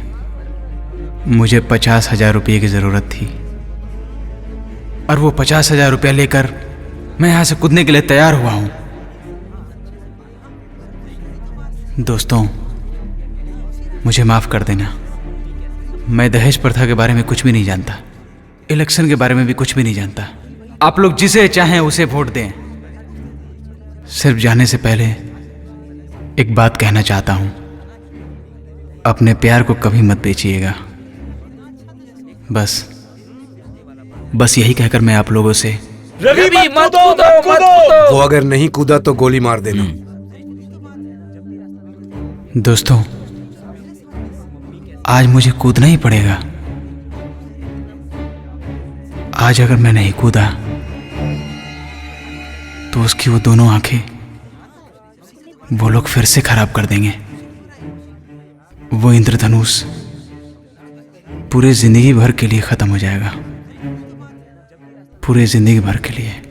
मुझे 50,000 रुपये की जरूरत थी, और वो 50,000 रुपया लेकर मैं यहां से कूदने के लिए तैयार हुआ हूं। दोस्तों, मुझे माफ कर देना, मैं दहेज प्रथा के बारे में कुछ भी नहीं जानता, इलेक्शन के बारे में भी कुछ भी नहीं जानता। आप लोग जिसे चाहें उसे वोट दें। सिर्फ जाने से पहले एक बात कहना चाहता हूं, अपने प्यार को कभी मत बेचिएगा। बस यही कहकर मैं आप लोगों से रवि भी मत कूदो। वो अगर नहीं कूदा तो गोली मार देना। दोस्तों, आज मुझे कूदना ही पड़ेगा। आज अगर मैं नहीं कूदा तो उसकी वो दोनों आंखें वो लोग फिर से खराब कर देंगे। वो इंद्रधनुष पूरी जिंदगी भर के लिए खत्म हो जाएगा, पूरी जिंदगी भर के लिए।